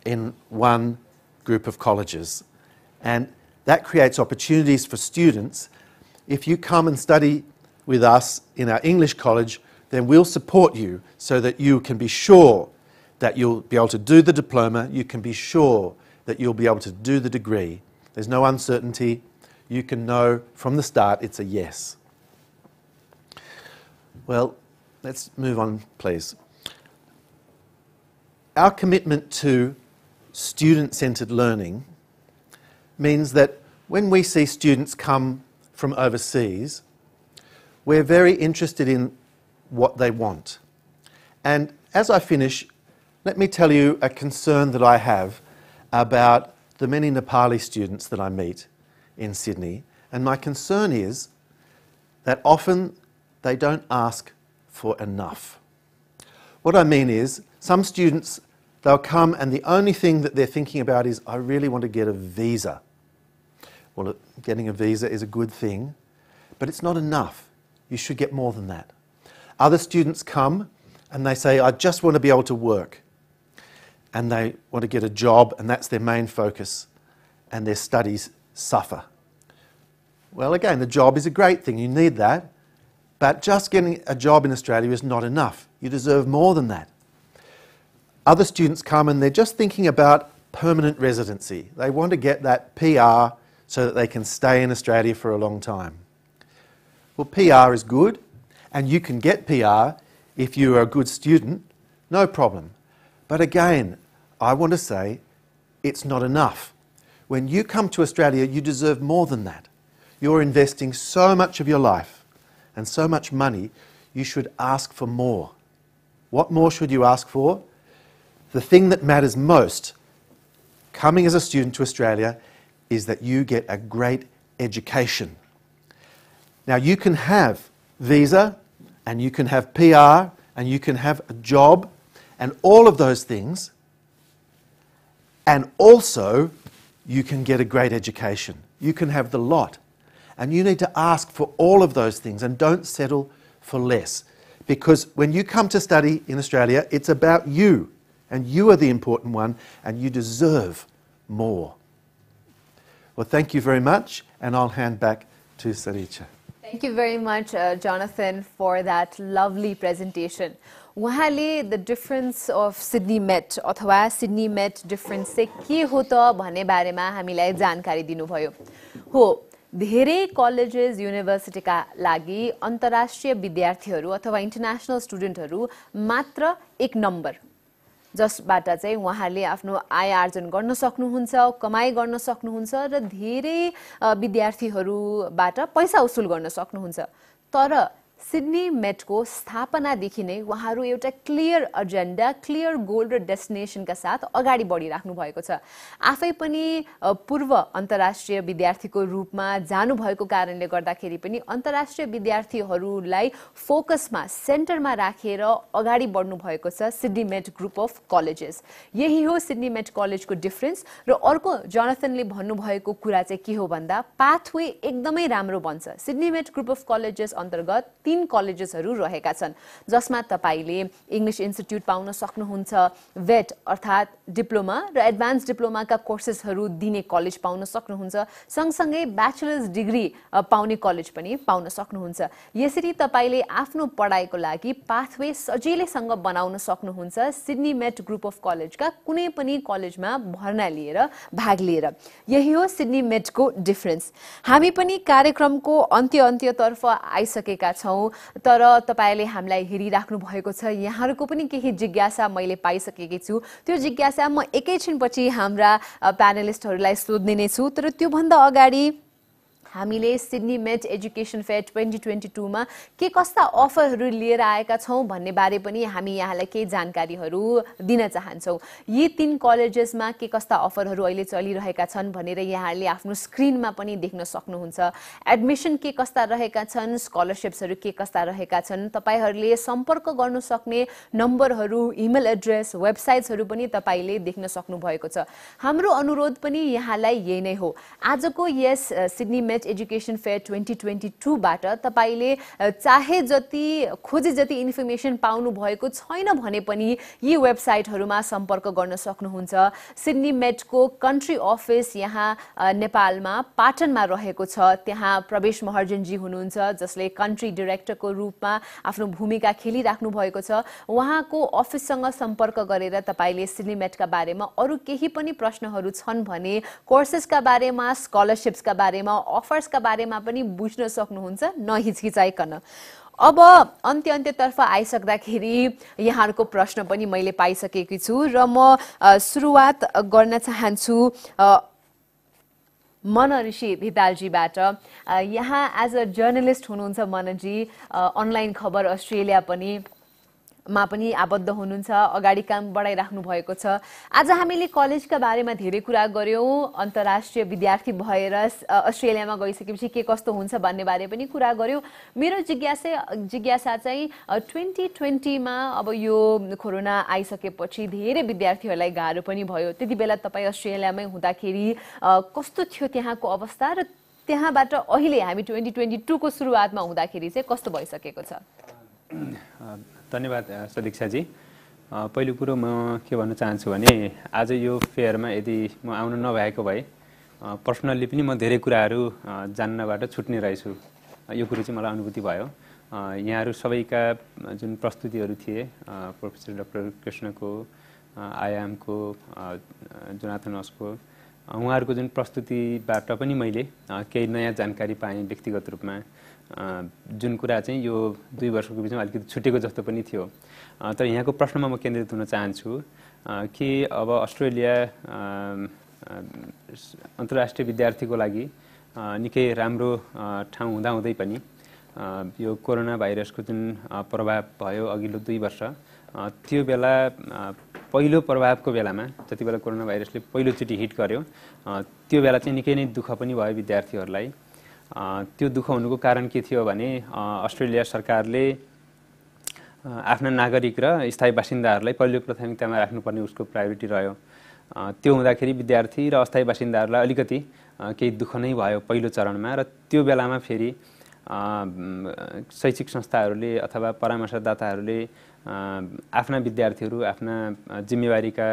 Speaker 5: in one group of colleges. And that creates opportunities for students. If you come and study with us in our English college, then we'll support you so that you can be sure that you'll be able to do the diploma, you can be sure that you'll be able to do the degree. There's no uncertainty. You can know from the start it's a yes. Well, let's move on, please. Our commitment to student-centred learning means that when we see students come from overseas, we're very interested in what they want. And as I finish, let me tell you a concern that I have about the many Nepali students that I meet in Sydney. And my concern is that often they don't ask for enough. What I mean is, some students, they'll come and the only thing that they're thinking about is, I really want to get a visa. Well, getting a visa is a good thing, but it's not enough. You should get more than that. Other students come and they say, I just want to be able to work. And they want to get a job, and that's their main focus, and their studies suffer. Well, again, the job is a great thing. You need that. But just getting a job in Australia is not enough. You deserve more than that. Other students come and they're just thinking about permanent residency. They want to get that PR so that they can stay in Australia for a long time. Well, PR is good, and you can get PR if you are a good student, no problem. But again, I want to say it's not enough. When you come to Australia, you deserve more than that. You're investing so much of your life and so much money, you should ask for more. What more should you ask for? The thing that matters most, coming as a student to Australia, is that you get a great education. Now, you can have visa, and you can have PR, and you can have a job, and all of those things, and also you can get a great education. You can have the lot. And you need to ask for all of those things, and don't settle for less. Because when you come to study in Australia, it's about you, and you are the important one, and you deserve more. Well, thank you very much, and I'll hand back to Saricha.
Speaker 1: Thank you very much, Jonathan, for that lovely presentation. उहाँले the difference of Sydney मेट अथवा Sydney मेट difference चाहिँ के हो त भन्ने बारेमा हामीलाई जानकारी दिनुभयो हो धेरै कलेजेस युनिभर्सिटीका लागि अन्तर्राष्ट्रिय विद्यार्थीहरू अथवा इन्टरनेशनल स्टुडेन्टहरू मात्र एक नम्बर जसबाट चाहिँ उहाँले आफ्नो आय आर्जन गर्न सक्नुहुन्छ कमाई गर्न सक्नुहुन्छ र धेरै विद्यार्थीहरूबाट पैसा उसुल गर्न सक्नुहुन्छ तर सिडनी मेटको स्थापनादेखि नै उहाँहरू एउटा क्लियर एजेन्डा क्लियर गोल र डेस्टिनेसनका साथ अगाडि बढिराख्नु भएको छ आफै पनि पूर्व अन्तर्राष्ट्रिय विद्यार्थीको रूपमा जानुभएको कारणले गर्दाखेरि पनि अन्तर्राष्ट्रिय विद्यार्थीहरूलाई फोकसमा सेन्टरमा राखेर अगाडि बढ्नु भएको छ Sydney Met group of colleges यही हो सिडनी मेट कलेजको डिफरेन्स र अर्को जोनाथनले भन्नुभएको कुरा चाहिँ के हो भन्दा पाथवे एकदमै राम्रो बन्छ Sydney Met group of colleges अन्तर्गत 3 कलेजेसहरू रहेका छन् जसमा तपाईले इंग्लिश इन्स्टिट्युट पाउन सक्नुहुन्छ वेट अर्थात डिप्लोमा र एडभान्स डिप्लोमाका कोर्सेसहरू दिने कलेज पाउन सक्नुहुन्छ सँगसँगै ब्याचलर्स डिग्री पाउने कलेज पनि पाउन सक्नुहुन्छ यसरी तपाईले आफ्नो पढाइको लागि पाथवे सजिलैसँग बनाउन सक्नुहुन्छ सिडनी मेट ग्रुप अफ कलेजका कुनै पनि कलेजमा भर्ना लिएर भाग लिएर यही हो सिडनी मेटको डिफरेन्स हामी पनि कार्यक्रमको अन्त्यतर्फ आइसकेका छौं तर तपाईले हामीलाई हेरिराख्नु भएको छ यहाँहरुको पनि केही जिज्ञासा मैले पाइसकेकी छु त्यो जिज्ञासा म एकैछिनपछि हाम्रा प्यानलिस्टहरुलाई सोध्ने नै छु तर त्यो भन्दा अगाडि हामीले सिडनी मेट एजुकेसन फेयर 2022 मा के कस्ता अफरहरू लिएर आएका छौं भन्ने बारे पनि हामी यहाँलाई केही जानकारीहरू दिन चाहन्छौं। यी 3 कलेजेसमा के कस्ता अफरहरू अहिले चलिरहेका छन् भनेर यहाँहरूले आफ्नो स्क्रिनमा पनि देख्न सक्नुहुन्छ। एडमिसन के कस्ता रहेका छन्, स्कलरशिप्सहरू के कस्ता रहेका छन्, तपाईहरूले सम्पर्क गर्न सक्ने नम्बरहरू, इमेल एड्रेस, वेबसाइट्सहरू पनि तपाईले देख्न सक्नु भएको छ। हाम्रो अनुरोध पनि यहाँलाई यही नै हो। आजको यस सिडनी मेट एजुकेसन फेयर 2022 बाट तपाईले चाहे जति खोजे जति इन्फर्मेसन पाउनु भएको छैन भने पनि यी वेबसाइटहरुमा सम्पर्क गर्न सक्नुहुन्छ। सिडनी मेटको कन्ट्री अफिस यहाँ नेपालमा पाटनमा रहेको छ। त्यहाँ प्रवेश महर्जनजी हुनुहुन्छ जसले कन्ट्री डाइरेक्टरको रूपमा आफ्नो भूमिका खेलिराख्नु भएको छ। उहाँको अफिससँग सम्पर्क गरेर तपाईले सिडनी मेटका बारेमा अरु केही पनि प्रश्नहरू छन् भने कोर्सेसका बारेमा, स्कलरशिप्सका बारेमा, अफर्सका बारेमा पनि बुझ्न सक्नुहुन्छ नहिचकिचाइकन। अब अन्त्यतर्फ आइसक्दाखेरि यहाँहरुको प्रश्न पनि मैले पाइसकेकी छु र म सुरुवात गर्न चाहन्छु मन ऋषि धितालजीबाट। यहाँ एज अ जर्नलिस्ट हुनुहुन्छ मनजी, अनलाइन खबर अस्ट्रेलिया पनि आबद्ध हुनुहुन्छ, अगाडि काम बढाइराख्नु भएको छ। आज हामीले कलेजका बारेमा धेरै कुरा गर्यौं, अन्तर्राष्ट्रिय विद्यार्थी भएर अस्ट्रेलियामा गइसकेपछि के कस्तो हुन्छ भन्ने बारे पनि कुरा गर्यौं। मेरो जिज्ञासा चाहिँ 2020 मा अब यो कोरोना आइसकेपछि धेरै विद्यार्थीहरूलाई गाह्रो पनि भयो। त्यति बेला तपाई अस्ट्रेलियामै हुँदाखेरि कस्तो थियो त्यहाँको अवस्था र त्यहाँबाट अहिले हामी 2022 को सुरुवातमा हुँदाखेरि चाहिँ कस्तो भइसकेको छ?
Speaker 8: धन्यवाद सदीक्षाजी। पहिलो कुरो म के भन्न चाहन्छु भने आज यो फेयरमा यदि म आउन नभएको भए पर्सनल्ली पनि म धेरै कुराहरू जान्नबाट छुट्ने रहेछु। यो कुरो चाहिँ मलाई अनुभूति भयो। यहाँहरू सबैका जुन प्रस्तुतिहरू थिए, प्रोफेसर डाक्टर कृष्णको, आयामको, जोनाथनसको, उहाँहरूको जुन प्रस्तुतिबाट पनि मैले केही नयाँ जानकारी पाएँ व्यक्तिगत रूपमा। जुन कुरा चाहिँ यो 2 वर्षको बिचमा अलिकति छुटेको जस्तो पनि थियो। तर यहाँको प्रश्नमा म केन्द्रित हुन चाहन्छु कि अब अस्ट्रेलिया अन्तर्राष्ट्रिय विद्यार्थीको लागि निकै राम्रो ठाउँ हुँदाहुँदै पनि यो कोरोना भाइरसको जुन प्रभाव भयो अघिल्लो 2 वर्ष, त्यो बेला पहिलो प्रभावको बेलामा जति बेला कोरोना भाइरसले पहिलोचोटि हिट गर्यो त्यो बेला चाहिँ निकै नै दुःख पनि भयो विद्यार्थीहरूलाई। त्यो दुःख हुनुको कारण के थियो भने अस्ट्रेलिया सरकारले आफ्ना नागरिक र स्थायी बासिन्दाहरूलाई पहिलो प्राथमिकतामा राख्नुपर्ने उसको प्रायोरिटी रह्यो। त्यो हुँदाखेरि विद्यार्थी र अस्थायी बासिन्दाहरूलाई अलिकति केही दुःख नै भयो पहिलो चरणमा। र त्यो बेलामा फेरि शैक्षिक संस्थाहरूले अथवा परामर्शदाताहरूले आफ्ना विद्यार्थीहरू, आफ्ना जिम्मेवारीका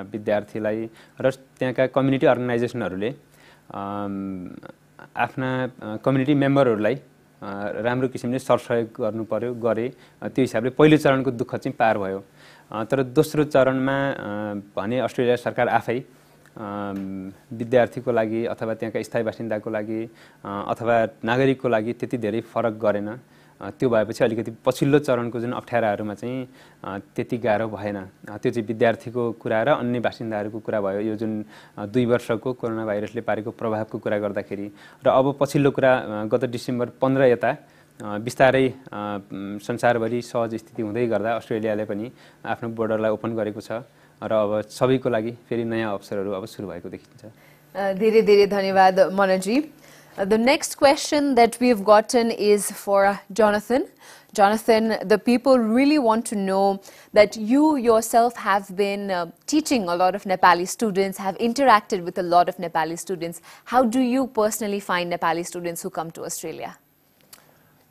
Speaker 8: विद्यार्थीलाई र त्यहाँका कम्युनिटी अर्गनाइजेसनहरूले आफ्ना कम्युनिटी मेम्बरहरूलाई राम्रो किसिमले सरसहयोग गर्नु पर्यो, गरे। त्यो हिसाबले पहिलो चरणको दुःख चाहिँ पार भयो। तर दोस्रो चरणमा भने अस्ट्रेलिया सरकार आफै विद्यार्थीको लागि अथवा त्यहाँका स्थायी बासिन्दाको लागि अथवा नागरिकको लागि त्यति धेरै फरक गरेन। त्यो भएपछि अलिकति पछिल्लो चरणको जुन अप्ठ्याराहरूमा चाहिँ त्यति गाह्रो भएन। त्यो चाहिँ विद्यार्थीको कुरा र अन्य बासिन्दाहरूको कुरा भयो। यो जुन 2 वर्षको कोरोना भाइरसले पारेको प्रभावको कुरा गर्दाखेरि र अब पछिल्लो कुरा गत डिसेम्बर 15 यता बिस्तारै संसारभरि सहज स्थिति हुँदै गर्दा अस्ट्रेलियाले पनि आफ्नो बोर्डरलाई ओपन गरेको छ र अब सबैको लागि फेरि नयाँ अवसरहरू अब सुरु भएको देखिन्छ।
Speaker 1: धेरै धेरै धन्यवाद मनजी। The next question that we've gotten is for Jonathan. Jonathan, the people really want to know that you yourself have been teaching a lot of Nepali students, have interacted with a lot of Nepali students. How do you personally find Nepali students who come to Australia?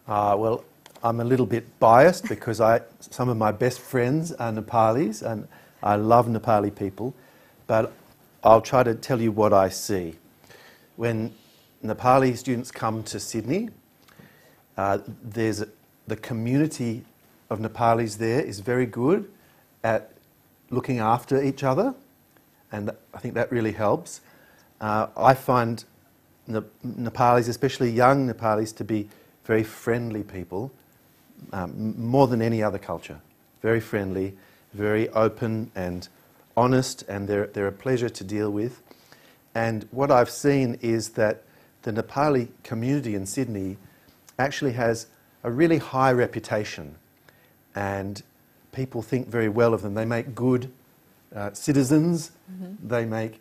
Speaker 5: Well, I'm a little bit biased because some of my best friends are Nepalis and I love Nepali people, but I'll try to tell you what I see. When Nepali students come to Sydney, there's the community of Nepalis there is very good at looking after each other, and I think that really helps. I find Nepalis, especially young Nepalis, to be very friendly people, more than any other culture. Very friendly, very open and honest, and they're a pleasure to deal with. And what I've seen is that the Nepali community in Sydney actually has a really high reputation, and people think very well of them. They make good citizens, they make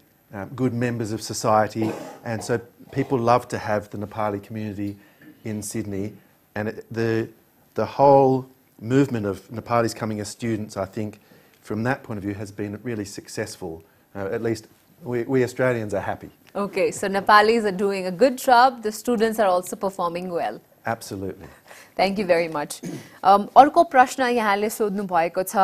Speaker 5: good members of society, and so people love to have the Nepali community in Sydney. And the whole movement of Nepalis coming as students, I think, from that point of view, has been really successful. At least we Australians are happy.
Speaker 1: Okay, so Nepalis are doing a good job. The students are also performing well.
Speaker 5: Absolutely.
Speaker 1: Thank you very much. अर्को प्रश्न यहाँले सोध्नु भएको छ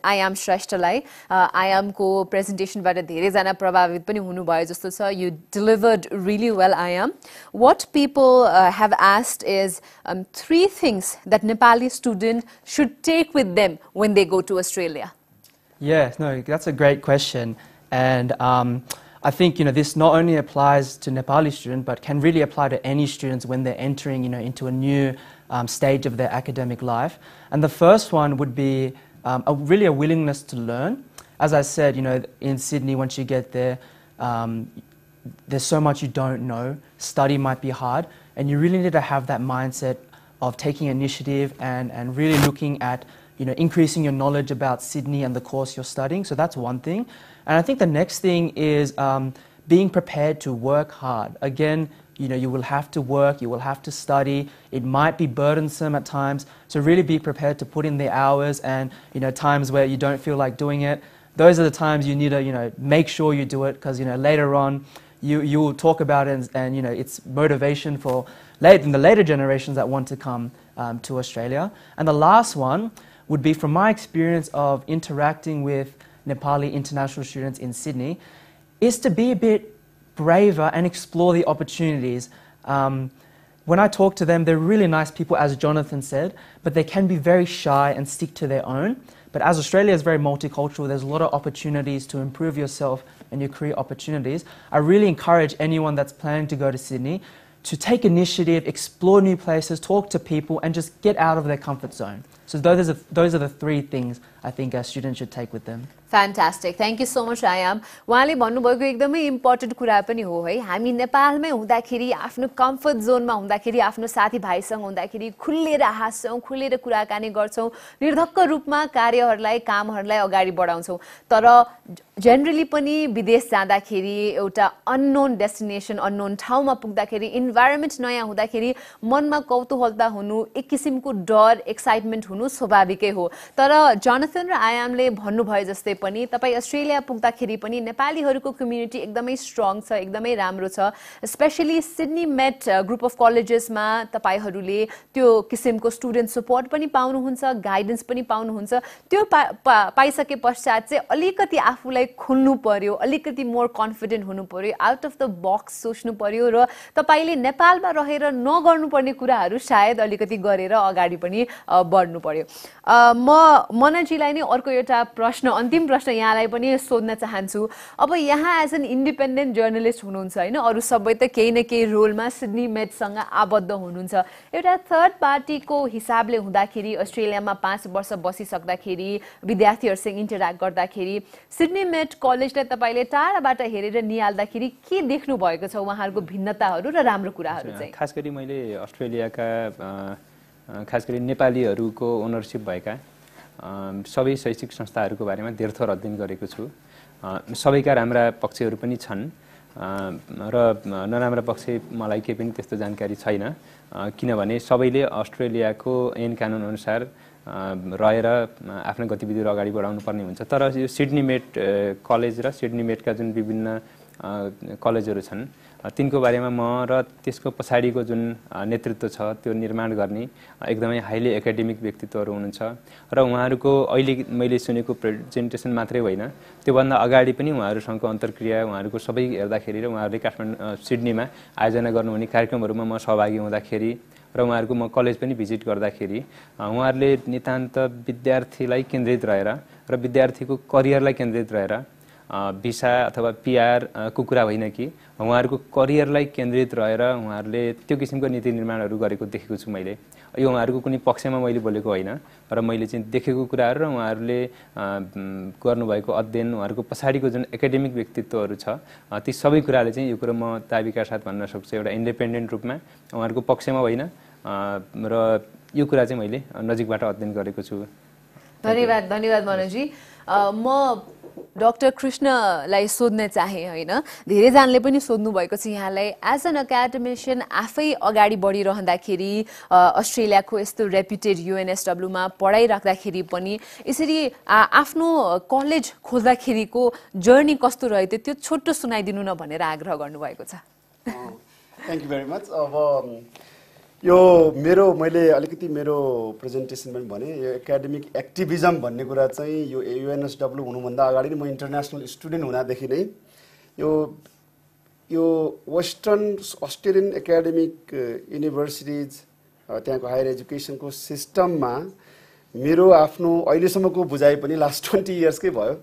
Speaker 1: आयाम श्रेष्ठलाई आयामको प्रेजेन्टेसनबाट धेरैजना प्रभावित पनि हुनुभयो जस्तो छ यु डिलिभर्ड रियली वेल आयाम what people have asked is 3 things that Nepali student should take with them when they go to Australia.
Speaker 7: Yeah, no, that's a great question, and I think this not only applies to Nepali students, but can really apply to any students when they're entering into a new stage of their academic life. And the first one would be really a willingness to learn. As I said, in Sydney, once you get there, there's so much you don't know. Study might be hard, and you really need to have that mindset of taking initiative and really looking at increasing your knowledge about Sydney and the course you're studying. So that's one thing. And I think the next thing is being prepared to work hard. Again, you will have to work, you will have to study. It might be burdensome at times. So really be prepared to put in the hours, and times where you don't feel like doing it. Those are the times you need to make sure you do it, because later on you will talk about it, and it's motivation for in the later generations that want to come to Australia. And the last one would be from my experience of interacting with Nepali international students in Sydney, is to be a bit braver and explore the opportunities. When I talk to them, they're really nice people, as Jonathan said, but they can be very shy and stick to their own. But as Australia is very multicultural, there's a lot of opportunities to improve yourself and your career opportunities. I really encourage anyone that's planning to go to Sydney to take initiative, explore new places, talk to people, and just get out of their comfort zone. So those are the 3 things I think a student should take with them.
Speaker 1: Fantastic. Thank you so much, Ayam. उहाँले भन्नुभएको एकदमै important कुरा पनि हो है हामी नेपालमै हुँदाखेरि आफ्नो कम्फर्ट जोनमा हुँदाखेरि आफ्नो साथीभाइसँग हुँदाखेरि खुलेर हाँस्छौं खुलेर कुराकानी गर्छौं निर्धक्क रूपमा कार्यहरूलाई कामहरूलाई अगाडि बढाउँछौं तर जनरली पनि विदेश जाँदाखेरि एउटा अननोन डेस्टिनेसन अननोन ठाउँमा पुग्दाखेरि इन्भाइरोमेन्ट नयाँ हुँदाखेरि मनमा कौतूहलता हुनु एक किसिमको डर एक्साइटमेन्ट हुनु स्वाभाविकै हो तर जोनाथन र आयामले भन्नुभयो जस्तै पनि तपाई अस्ट्रेलिया पुग्दाखेरि पनि नेपालीहरुको कम्युनिटी एकदमै स्ट्रङ छ एकदमै राम्रो छ specially Sydney Met group of कलेजेसमा तपाईहरुले त्यो किसिमको स्टुडेन्ट सपोर्ट पनि पाउनुहुन्छ गाइडेन्स पनि पाउनुहुन्छ त्यो पाइसके पश्चात चाहिँ अलिकति आफुलाई खुल्नु पर्यो अलिकति मोर कन्फिडेन्ट हुनु पर्यो आउट अफ द बक्स सोच्नु पर्यो र तपाईले नेपालमा रहेर नगर्नुपर्ने कुराहरु सायद अलिकति गरेर अगाडि पनि बढ्नु पर्यो म मनजीलाई नै अर्को एउटा प्रश्न अन्तिम प्रश्न यहाँलाई पनि सोध्न चाहन्छु अब यहाँ एज एन इन्डिपेन्डेन्ट जर्नलिस्ट हुनुहुन्छ हैन अरु सबै त केही न केही रोलमा सिडनी मेट सँग आबद्ध हुनुहुन्छ एउटा थर्ड पार्टीको हिसाबले हुँदाखेरि अस्ट्रेलियामा 5 वर्ष बसिसक्दाखेरि विद्यार्थीहरुसँग इन्टर्याक्ट गर्दाखेरि सिडनी मेट कलेजले तपाईले टाढाबाट हेरेर निहाल्दाखेरि के देख्नु भएको छ उहाँहरुको भिन्नताहरु र राम्रो कुराहरु चाहिँ
Speaker 8: खास गरी मैले अस्ट्रेलियाका खास गरी नेपालीहरुको ओनरशिप भएका सबै शैक्षिक संस्थाहरुको बारेमा धेरथोर अध्ययन गरेको छु सबैका राम्रा पक्षहरु पनि छन् र नराम्रा पक्ष मलाई के पनि त्यस्तो जानकारी छैन किनभने सबैले अस्ट्रेलियाको ऐन कानून अनुसार रहेर आफ्नो गतिविधिहरु अगाडि बढाउनु पर्ने हुन्छ तर यो सिडनी मेट कलेज र सिडनी मेटका जुन विभिन्न कलेजहरु छन् तिनको बारेमा म र त्यसको पछाडीको जुन नेतृत्व छ त्यो निर्माण गर्ने एकदमै हाइली एकाडेमिक व्यक्तित्वहरु हुनुहुन्छ र उहाँहरुको अहिले मैले सुनेको प्रेजेन्टेसन मात्रै होइन त्यो भन्दा अगाडि पनि उहाँहरुसँगको अन्तर्क्रिया उहाँहरुको सबै हेर्दाखेरि र उहाँहरुले काठमाडौँ सिडनीमा आयोजना गर्नुहुने कार्यक्रमहरुमा म सहभागी हुँदाखेरि र उहाँहरुको म कलेज पनि भिजिट गर्दाखेरि उहाँहरुले नितान्त विद्यार्थीलाई केन्द्रित रहेर र विद्यार्थीको करियरलाई केन्द्रित रहेर भिसा अथवा पिआर को कुरा होइन कि उहाँहरूको करियरलाई केन्द्रित रहेर उहाँहरूले त्यो किसिमको नीति निर्माणहरू गरेको देखेको छु मैले। यो उहाँहरूको कुनै पक्षमा मैले बोलेको होइन, तर मैले चाहिँ देखेको कुराहरू र उहाँहरूले गर्नुभएको अध्ययन, उहाँहरूको पछाडिको जुन एकाडेमिक व्यक्तित्वहरू छ, ती सबै कुराले चाहिँ यो कुरो म दाबीका साथ भन्न सक्छु एउटा इन्डिपेन्डेन्ट रूपमा उहाँहरूको पक्षमा होइन र यो कुरा चाहिँ मैले नजिकबाट अध्ययन गरेको छु।
Speaker 1: धन्यवाद धन्यवाद मनोजी। म डाक्टर कृष्णलाई सोध्न चाहे होइन, धेरैजनाले पनि सोध्नु भएको छ यहाँलाई एज एन एकाडेमिसियन आफै अगाडि बढिरहँदाखेरि अस्ट्रेलियाको यस्तो रेप्युटेड UNSW-मा पढाइराख्दाखेरि पनि यसरी आफ्नो कलेज खोज्दाखेरिको जर्नी कस्तो रह्यो त्यो छोटो सुनाइदिनु न भनेर आग्रह गर्नुभएको छ।
Speaker 3: Thank you very much. अब यो मैले अलिकति मेरो प्रेजेन्टेसन पनि भने यो एकाडेमिक एक्टिभिजम भन्ने कुरा चाहिँ यो UNSW हुनुभन्दा अगाडि नै म इन्टरनेसनल स्टुडेन्ट हुँदादेखि नै यो वेस्टर्न अस्ट्रेलियन एकाडेमिक युनिभर्सिटिज त्यहाँको हायर एजुकेसनको सिस्टममा मेरो आफ्नो अहिलेसम्मको बुझाइ पनि लास्ट 20 इयर्सकै भयो।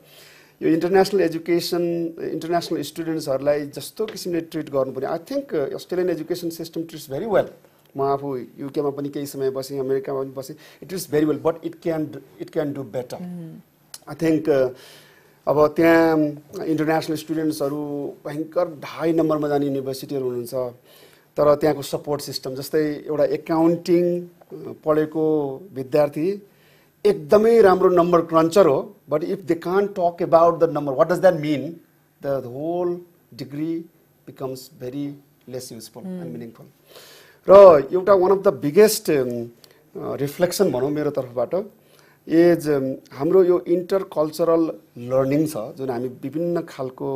Speaker 3: यो इन्टरनेसनल एजुकेसन इन्टरनेसनल स्टुडेन्ट्सहरूलाई जस्तो किसिमले ट्रिट गर्नुपर्ने, I think Australian education system ट्रिट्स very well. म आफू युकेमा पनि केही समय बसेँ, अमेरिकामा पनि बसेँ, it is very well, but it can do better. I think अब त्यहाँ इन्टरनेसनल स्टुडेन्ट्सहरू भयङ्कर हाई नम्बरमा जाने युनिभर्सिटीहरू हुनुहुन्छ, तर त्यहाँको सपोर्ट सिस्टम जस्तै एउटा एकाउन्टिङ पढेको विद्यार्थी एकदमै राम्रो नम्बर क्रन्चर हो, but if they can talk about the number what does that mean, the whole degree becomes very less useful and meaningful. र एउटा one of the biggest reflection भनौँ मेरो तर्फबाट इज हाम्रो यो इन्टर कल्चरल लर्निङ छ जुन हामी विभिन्न खालको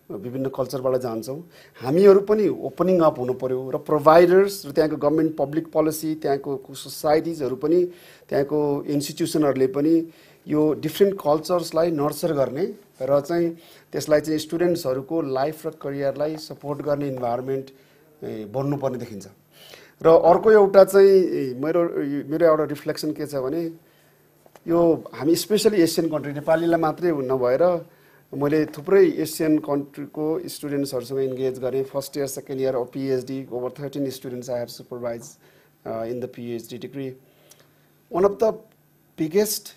Speaker 3: विभिन्न कल्चरबाट जान्छौँ, हामीहरू पनि ओपनिङ अप हुनु पर्यो र प्रोभाइडर्स र त्यहाँको गभर्मेन्ट पब्लिक पोलिसी, त्यहाँको सोसाइटिजहरू पनि, त्यहाँको इन्स्टिट्युसनहरूले पनि यो डिफ्रेन्ट कल्चर्सलाई नर्चर गर्ने र चाहिँ त्यसलाई चाहिँ स्टुडेन्ट्सहरूको लाइफ र करियरलाई सपोर्ट गर्ने इन्भाइरोमेन्ट बन्नुपर्ने देखिन्छ। र अर्को एउटा चाहिँ मेरो एउटा रिफ्लेक्सन के छ भने यो हामी स्पेसली एसियन कन्ट्री नेपालीलाई मात्रै नभएर मैले थुप्रै एसियन कन्ट्रीको स्टुडेन्ट्सहरूसँग इन्गेज गरेँ। First year second year of PhD over 13 students I have supervise in the PhD degree. One of the biggest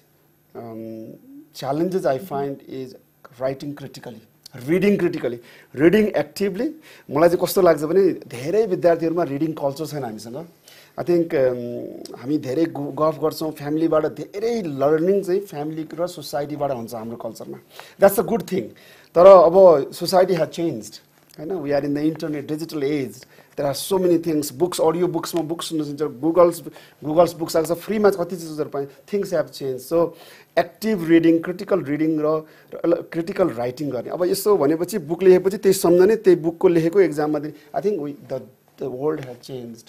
Speaker 3: challenges I find is writing critically, reading critically, reading actively। मलाई चाहिँ कस्तो लाग्छ भने धेरै विद्यार्थीहरूमा reading culture छैन हामीसँग। I think हामी धेरै गफ गर्छौँ, फ्यामिलीबाट धेरै लर्निङ चाहिँ फ्यामिली र सोसाइटीबाट हुन्छ हाम्रो कल्चरमा, द्याट्स अ गुड थिङ। तर अब सोसाइटी हेज चेन्ज्ड होइन, we are in the internet digital age, there are so many things, books audio बुक्समा बुक्स सुन्नु सकिन्छ, गुगल्स बुक्स आएको छ फ्रीमा, कति चिजहरू पाएँ, things have change. So active reading, critical reading र क्रिटिकल राइटिङ गर्ने। अब यसो भनेपछि बुक लेखेपछि त्यही सम्झने, त्यही बुकको लेखेको एक्जाममा दिने, I think the world has changed.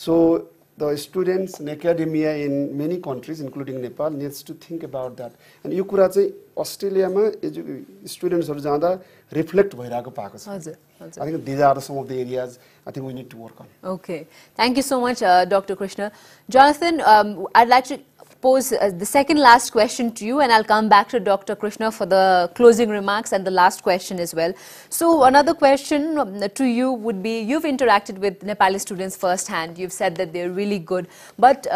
Speaker 3: So the students in academia in many countries including Nepal needs to think about that, and यो कुरा चाहिँ अस्ट्रेलियामा स्टुडेन्ट्सहरू जाँदा रिफ्लेक्ट भइरहेको पाएको छ।
Speaker 1: हजुर हजुर।
Speaker 3: I think these are some of the areas I think we need to work on.
Speaker 1: Okay, thank you so much, Dr. Krishna. Jonathan, I'd like to pose the second last question to you, and I'll come back to Dr. Krishna for the closing remarks and the last question as well. So another question to you would be, you've interacted with Nepali students firsthand, you've said that they're really good, but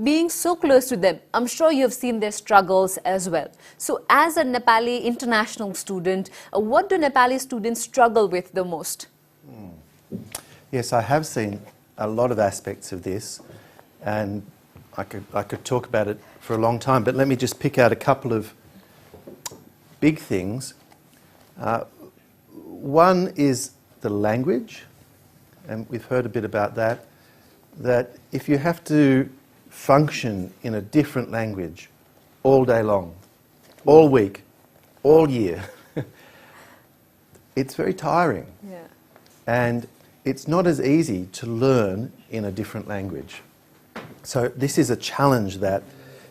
Speaker 1: being so close to them, I'm sure you've seen their struggles as well. So as a Nepali international student, what do Nepali students struggle with the most?
Speaker 5: Yes, I have seen a lot of aspects of this, and I could talk about it for a long time, but let me just pick out a couple of big things. One is the language, and we've heard a bit about that, that if you have to function in a different language all day long, all week, all year, it's very tiring.
Speaker 1: Yeah.
Speaker 5: And it's not as easy to learn in a different language. So this is a challenge that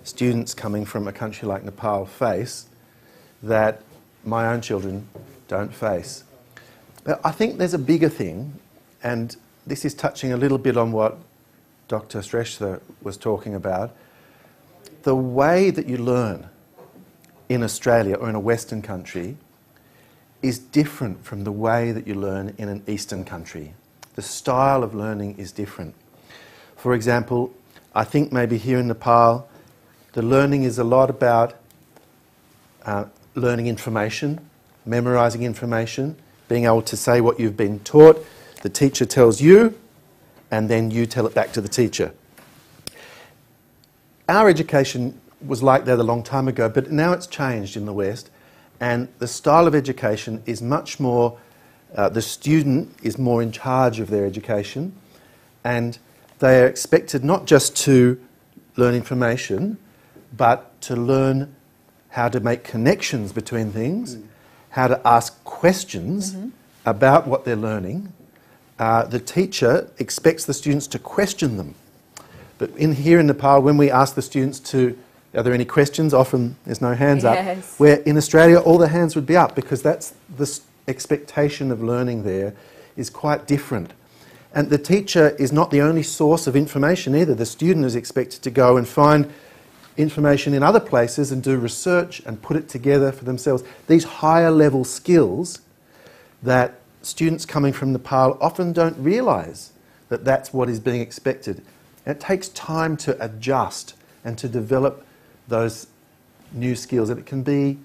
Speaker 5: students coming from a country like Nepal face that my own children don't face. But I think there's a bigger thing, and this is touching a little bit on what Dr. Shrestha was talking about. The way that you learn in Australia or in a Western country is different from the way that you learn in an Eastern country. The style of learning is different. For example, I think maybe here in Nepal, the learning is a lot about learning information, memorizing information, being able to say what you've been taught, the teacher tells you, and then you tell it back to the teacher. Our education was like that a long time ago, but now it's changed in the West, and the style of education is much more, the student is more in charge of their education, and they are expected not just to learn information, but to learn how to make connections between things, how to ask questions about what they're learning. The teacher expects the students to question them. But here in Nepal, when we ask the students to, are there any questions? Often there's no hands up. Where in Australia, all the hands would be up, because that's the expectation of learning there is quite different. And the teacher is not the only source of information either. The student is expected to go and find information in other places and do research and put it together for themselves. These higher level skills that students coming from Nepal often don't realise that that's what is being expected. And it takes time to adjust and to develop those new skills, and it can be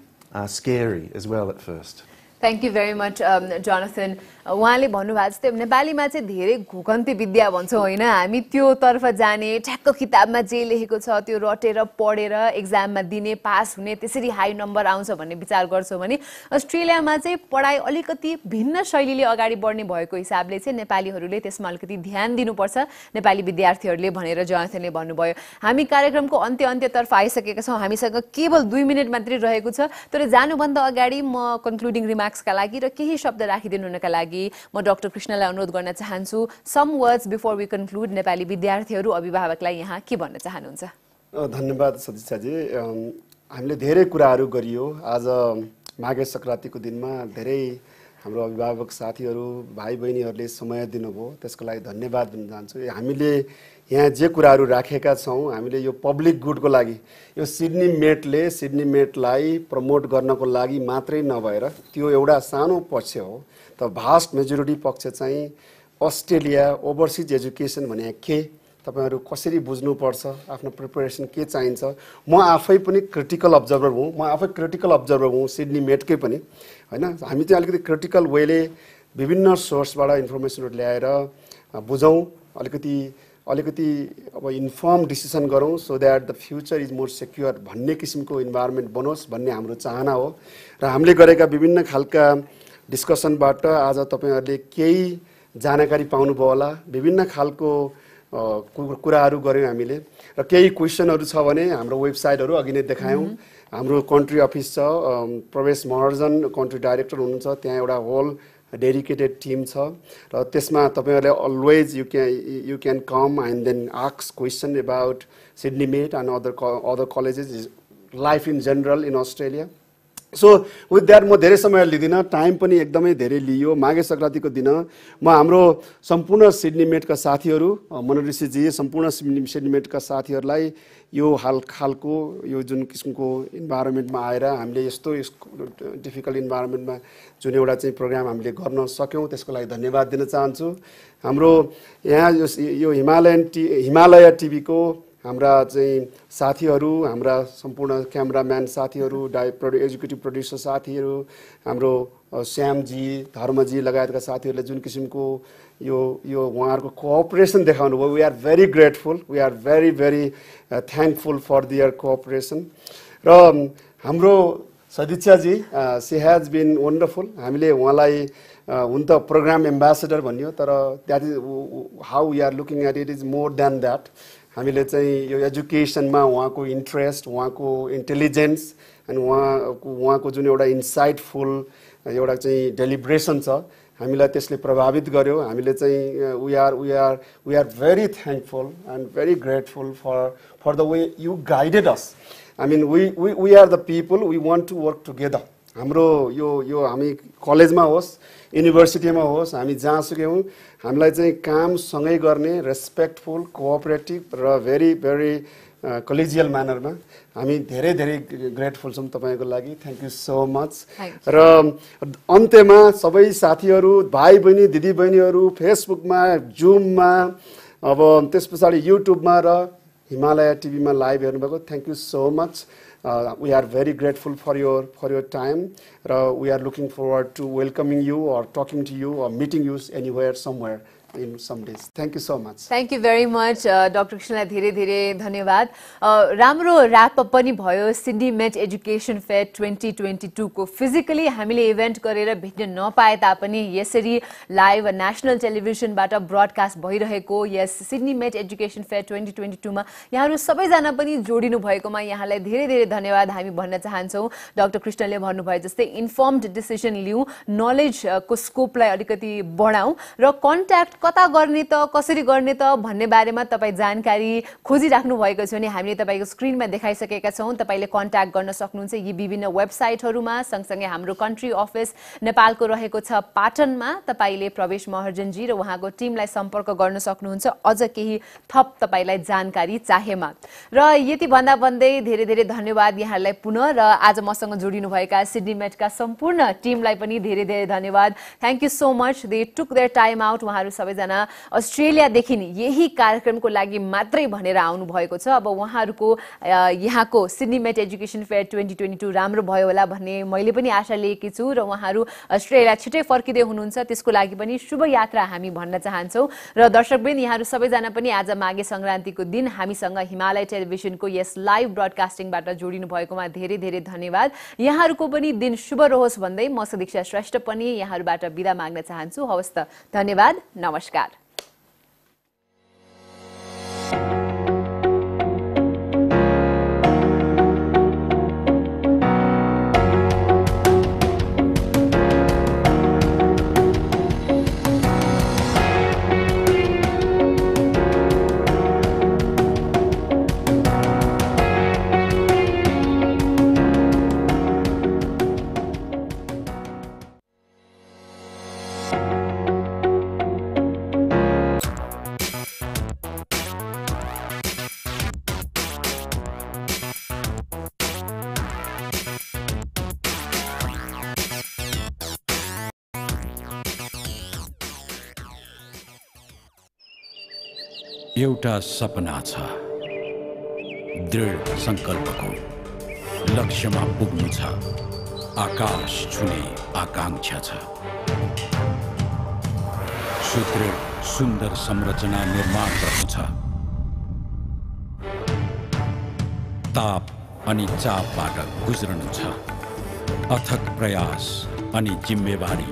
Speaker 5: scary as well at first.
Speaker 1: Thank you very much, Jonathan. उहाँले भन्नुभएको जस्तै नेपालीमा चाहिँ धेरै घुकन्ती विद्या भन्छौँ होइन, हामी त्यो तर्फ जाने, ठ्याक्क किताबमा जे लेखेको छ त्यो रटेर पढेर एक्जाममा दिने, पास हुने, त्यसरी हाई नम्बर आउँछ भन्ने विचार गर्छौँ भने अस्ट्रेलियामा चाहिँ पढाइ अलिकति भिन्न शैलीले अगाडि बढ्ने भएको हिसाबले चाहिँ नेपालीहरूले त्यसमा अलिकति ध्यान दिनुपर्छ, नेपाली विद्यार्थीहरूले भनेर जोनाथनले भन्नुभयो। हामी कार्यक्रमको अन्त्यतर्फ आइसकेका छौँ, हामीसँग केवल 2 मिनेट मात्रै रहेको छ, तर जानुभन्दा अगाडि म कन्क्लुडिङ रिमार्क्सका लागि र केही शब्द राखिदिनु हुनका लागि म डाक्टर कृष्णलाई अनुरोध गर्न चाहन्छु। Some words before we conclude, Nepali विद्यार्थीहरू अभिभावकलाई यहाँ के भन्न चाहनुहुन्छ?
Speaker 3: धन्यवाद सदिच्छाजी। हामीले धेरै कुराहरू गरियो आज माघे संक्रान्तिको दिनमा। धेरै हाम्रो अभिभावक साथीहरू भाइ बहिनीहरूले समय दिनुभयो, त्यसको लागि धन्यवाद भन्न चाहन्छु। हामीले यहाँ जे कुराहरू राखेका छौँ, हामीले यो पब्लिक गुडको लागि, यो सिडनी मेटलाई प्रमोट गर्नको लागि मात्रै नभएर त्यो एउटा सानो पक्ष हो, त भास्ट मेजोरिटी पक्ष चाहिँ अस्ट्रेलिया ओभरसिज एजुकेसन भने के, तपाईहरु कसरी बुझ्नुपर्छ, आफ्नो प्रिपरेसन के चाहिन्छ। म आफै पनि क्रिटिकल अब्जर्भर हुँ सिडनी मेटकै पनि हैन। हामी चाहिँ अलिकति क्रिटिकल वेले विभिन्न सोर्सबाट इन्फर्मेसनहरु ल्याएर बुझौं, अलिकति अब इन्फर्म डिसिसन गरौं, so that the future is more secure भन्ने किसिमको इन्भाइरोमेन्ट बनोस् भन्ने हाम्रो चाहना हो। र हामीले गरेका विभिन्न खालका डिस्कसनबाट आज तपाईहरुले केही जानकारी पाउनुभयो होला। विभिन्न खालको कुराहरू गर्यौं हामीले, र केही क्वेशनहरु छ भने हाम्रो वेबसाइटहरु अघि नै देखायौं। हाम्रो कन्ट्री अफिस छ, प्रवेश महर्जन कन्ट्री डाइरेक्टर हुनुहुन्छ, त्यहाँ एउटा होल डेडिकेटेड टिम छ, र त्यसमा तपाईहरुले always you can come and then ask question about Sydney Met and other colleges, life in general in Australia. So with that म धेरै समय लिदिनँ, टाइम पनि एकदमै धेरै लियो। माघे संक्रान्तिको दिन म हाम्रो सम्पूर्ण सिडनी मेटका साथीहरू, मनोऋषिजी, सम्पूर्ण सिडनी मेटका साथीहरूलाई यो खालको यो जुन किसिमको इन्भाइरोमेन्टमा आएर हामीले यस्तो डिफिकल्ट इन्भाइरोमेन्टमा जुन एउटा चाहिँ प्रोग्राम हामीले गर्न सक्यौँ, त्यसको लागि धन्यवाद दिन चाहन्छु। हाम्रो यहाँ यो हिमालय टिभीको हाम्रा चाहिँ साथीहरू, हाम्रा सम्पूर्ण क्यामेराम्यान साथीहरू, एक्जिक्युटिभ प्रोड्युसर साथीहरू, हाम्रो श्यामजी, धर्मजी लगायतका साथीहरूले जुन किसिमको यो उहाँहरूको कोअपरेसन देखाउनु भयो, we are very grateful, we are very thankful for their cooperation. र हाम्रो सदिच्छाजी, सी हेज बिन वन्डरफुल। हामीले उहाँलाई हुन त प्रोग्राम एम्बेसेडर भनियो, तर that is how we are looking at it is more than that. हामीले चाहिँ यो एजुकेसनमा उहाँको इन्ट्रेस्ट, उहाँको इन्टेलिजेन्स अनि उहाँको जुन एउटा इन्साइटफुल एउटा चाहिँ डेलिब्रेसन छ, हामीलाई त्यसले प्रभावित गर्यो। हामीले चाहिँ we are very thankful and very grateful for the way you guided us. I mean we are the people, we want to work together. हाम्रो यो हामी कलेजमा होस्, युनिभर्सिटीमा होस्, हामी जहाँसुकै हौँ, हामीलाई चाहिँ काम सँगै गर्ने, रेस्पेक्टफुल, कोअपरेटिभ र भेरी कलेजियल म्यानरमा हामी धेरै धेरै ग्रेटफुल छौँ तपाईँको लागि। Thank you so much. र अन्त्यमा सबै साथीहरू, भाइ बहिनी, दिदी बहिनीहरू, फेसबुकमा, जुममा, अब त्यस पछाडि युट्युबमा र हिमालय टिभीमा लाइभ हेर्नुभएको, thank you so much. We are very grateful for your time. We are looking forward to welcoming you or talking to you or meeting you anywhere, somewhere in some days. Thank you so much.
Speaker 1: Thank you very much, Dr. Krishna. धेरै धेरै धन्यवाद। राम्रो rap up पनि भयो Sydney मेट education fair 2022 को। Physically हामीले event गरेर भेट्न नपाए तापनि यसरी लाइभ नेशनल टेलिभिजनबाट ब्रडकास्ट भइरहेको यस सिडनी मेट एजुकेसन फेयर 2022 मा यहाँहरू सबैजना पनि जोडिनु भएकोमा यहाँलाई धेरै धेरै धन्यवाद हामी भन्न चाहन्छौँ। डाक्टर कृष्णले भन्नुभयो जस्तै इन्फर्मड डिसिजन लिऊ, नलेज को स्कोपलाई अलिकति बढाऊ र कन्ट्याक्ट कता गर्ने त कसरी गर्ने त भन्ने बारेमा तपाई जानकारी खोजिराख्नु भएको छ भने हामीले तपाईको स्क्रिनमा देखाइसकेका छौं। तपाईले कन्ट्याक्ट गर्न सक्नुहुन्छ यी विभिन्न वेबसाइटहरुमा। सँगसँगै हाम्रो कन्ट्री अफिस नेपालको रहेको छ पाटनमा। तपाईले प्रवेश महर्जनजी र उहाँको टिमलाई सम्पर्क गर्न सक्नुहुन्छ अझ केही थप तपाईलाई जानकारी चाहेमा। र यति भन्दा भन्दै धेरै धेरै धन्यवाद यहाँलाई पुनः र आज मसँग जोडिनु भएका सिडनी मेटका सम्पूर्ण टिमलाई पनि धेरै धेरै धन्यवाद। Thank you so much. They took their time out. उहाँहरू सबैजना अस्ट्रेलियादेखि यही कार्यक्रमको लागि मात्रै भनेर आउनु भएको छ। अब उहाँहरूको यहाँको सिडनी मेट एजुकेसन फेयर 2022 राम्रो भयो होला भन्ने मैले पनि आशा लिएकी छु र उहाँहरू अस्ट्रेलिया छिटै फर्किँदै हुनुहुन्छ त्यसको लागि पनि शुभ यात्रा हामी भन्न चाहन्छौँ। र दर्शकवृन्द यहाँहरू सबैजना पनि आज माघे संक्रान्तिको दिन हामीसँग हिमालय टेलिभिजनको यस लाइभ ब्रडकास्टिङबाट जोडिनु भएकोमा धेरै धेरै धन्यवाद। यहाँहरूको पनि दिन शुभ रहोस् भन्दै म सदीक्षा श्रेष्ठ पनि यहाँहरूबाट बिदा माग्न चाहन्छु। हवस् त, धन्यवाद, नमस्कार।
Speaker 9: एउटा सपना छ, दृढ संकल्पको, लक्ष्यमा पुग्नु छ, आकाश छुने आकांक्षा छ। सुदृढ सुन्दर संरचना निर्माण गर्नु छ। ताप अनि चापबाट गुज्रनु छ। अथक प्रयास अनि जिम्मेवारी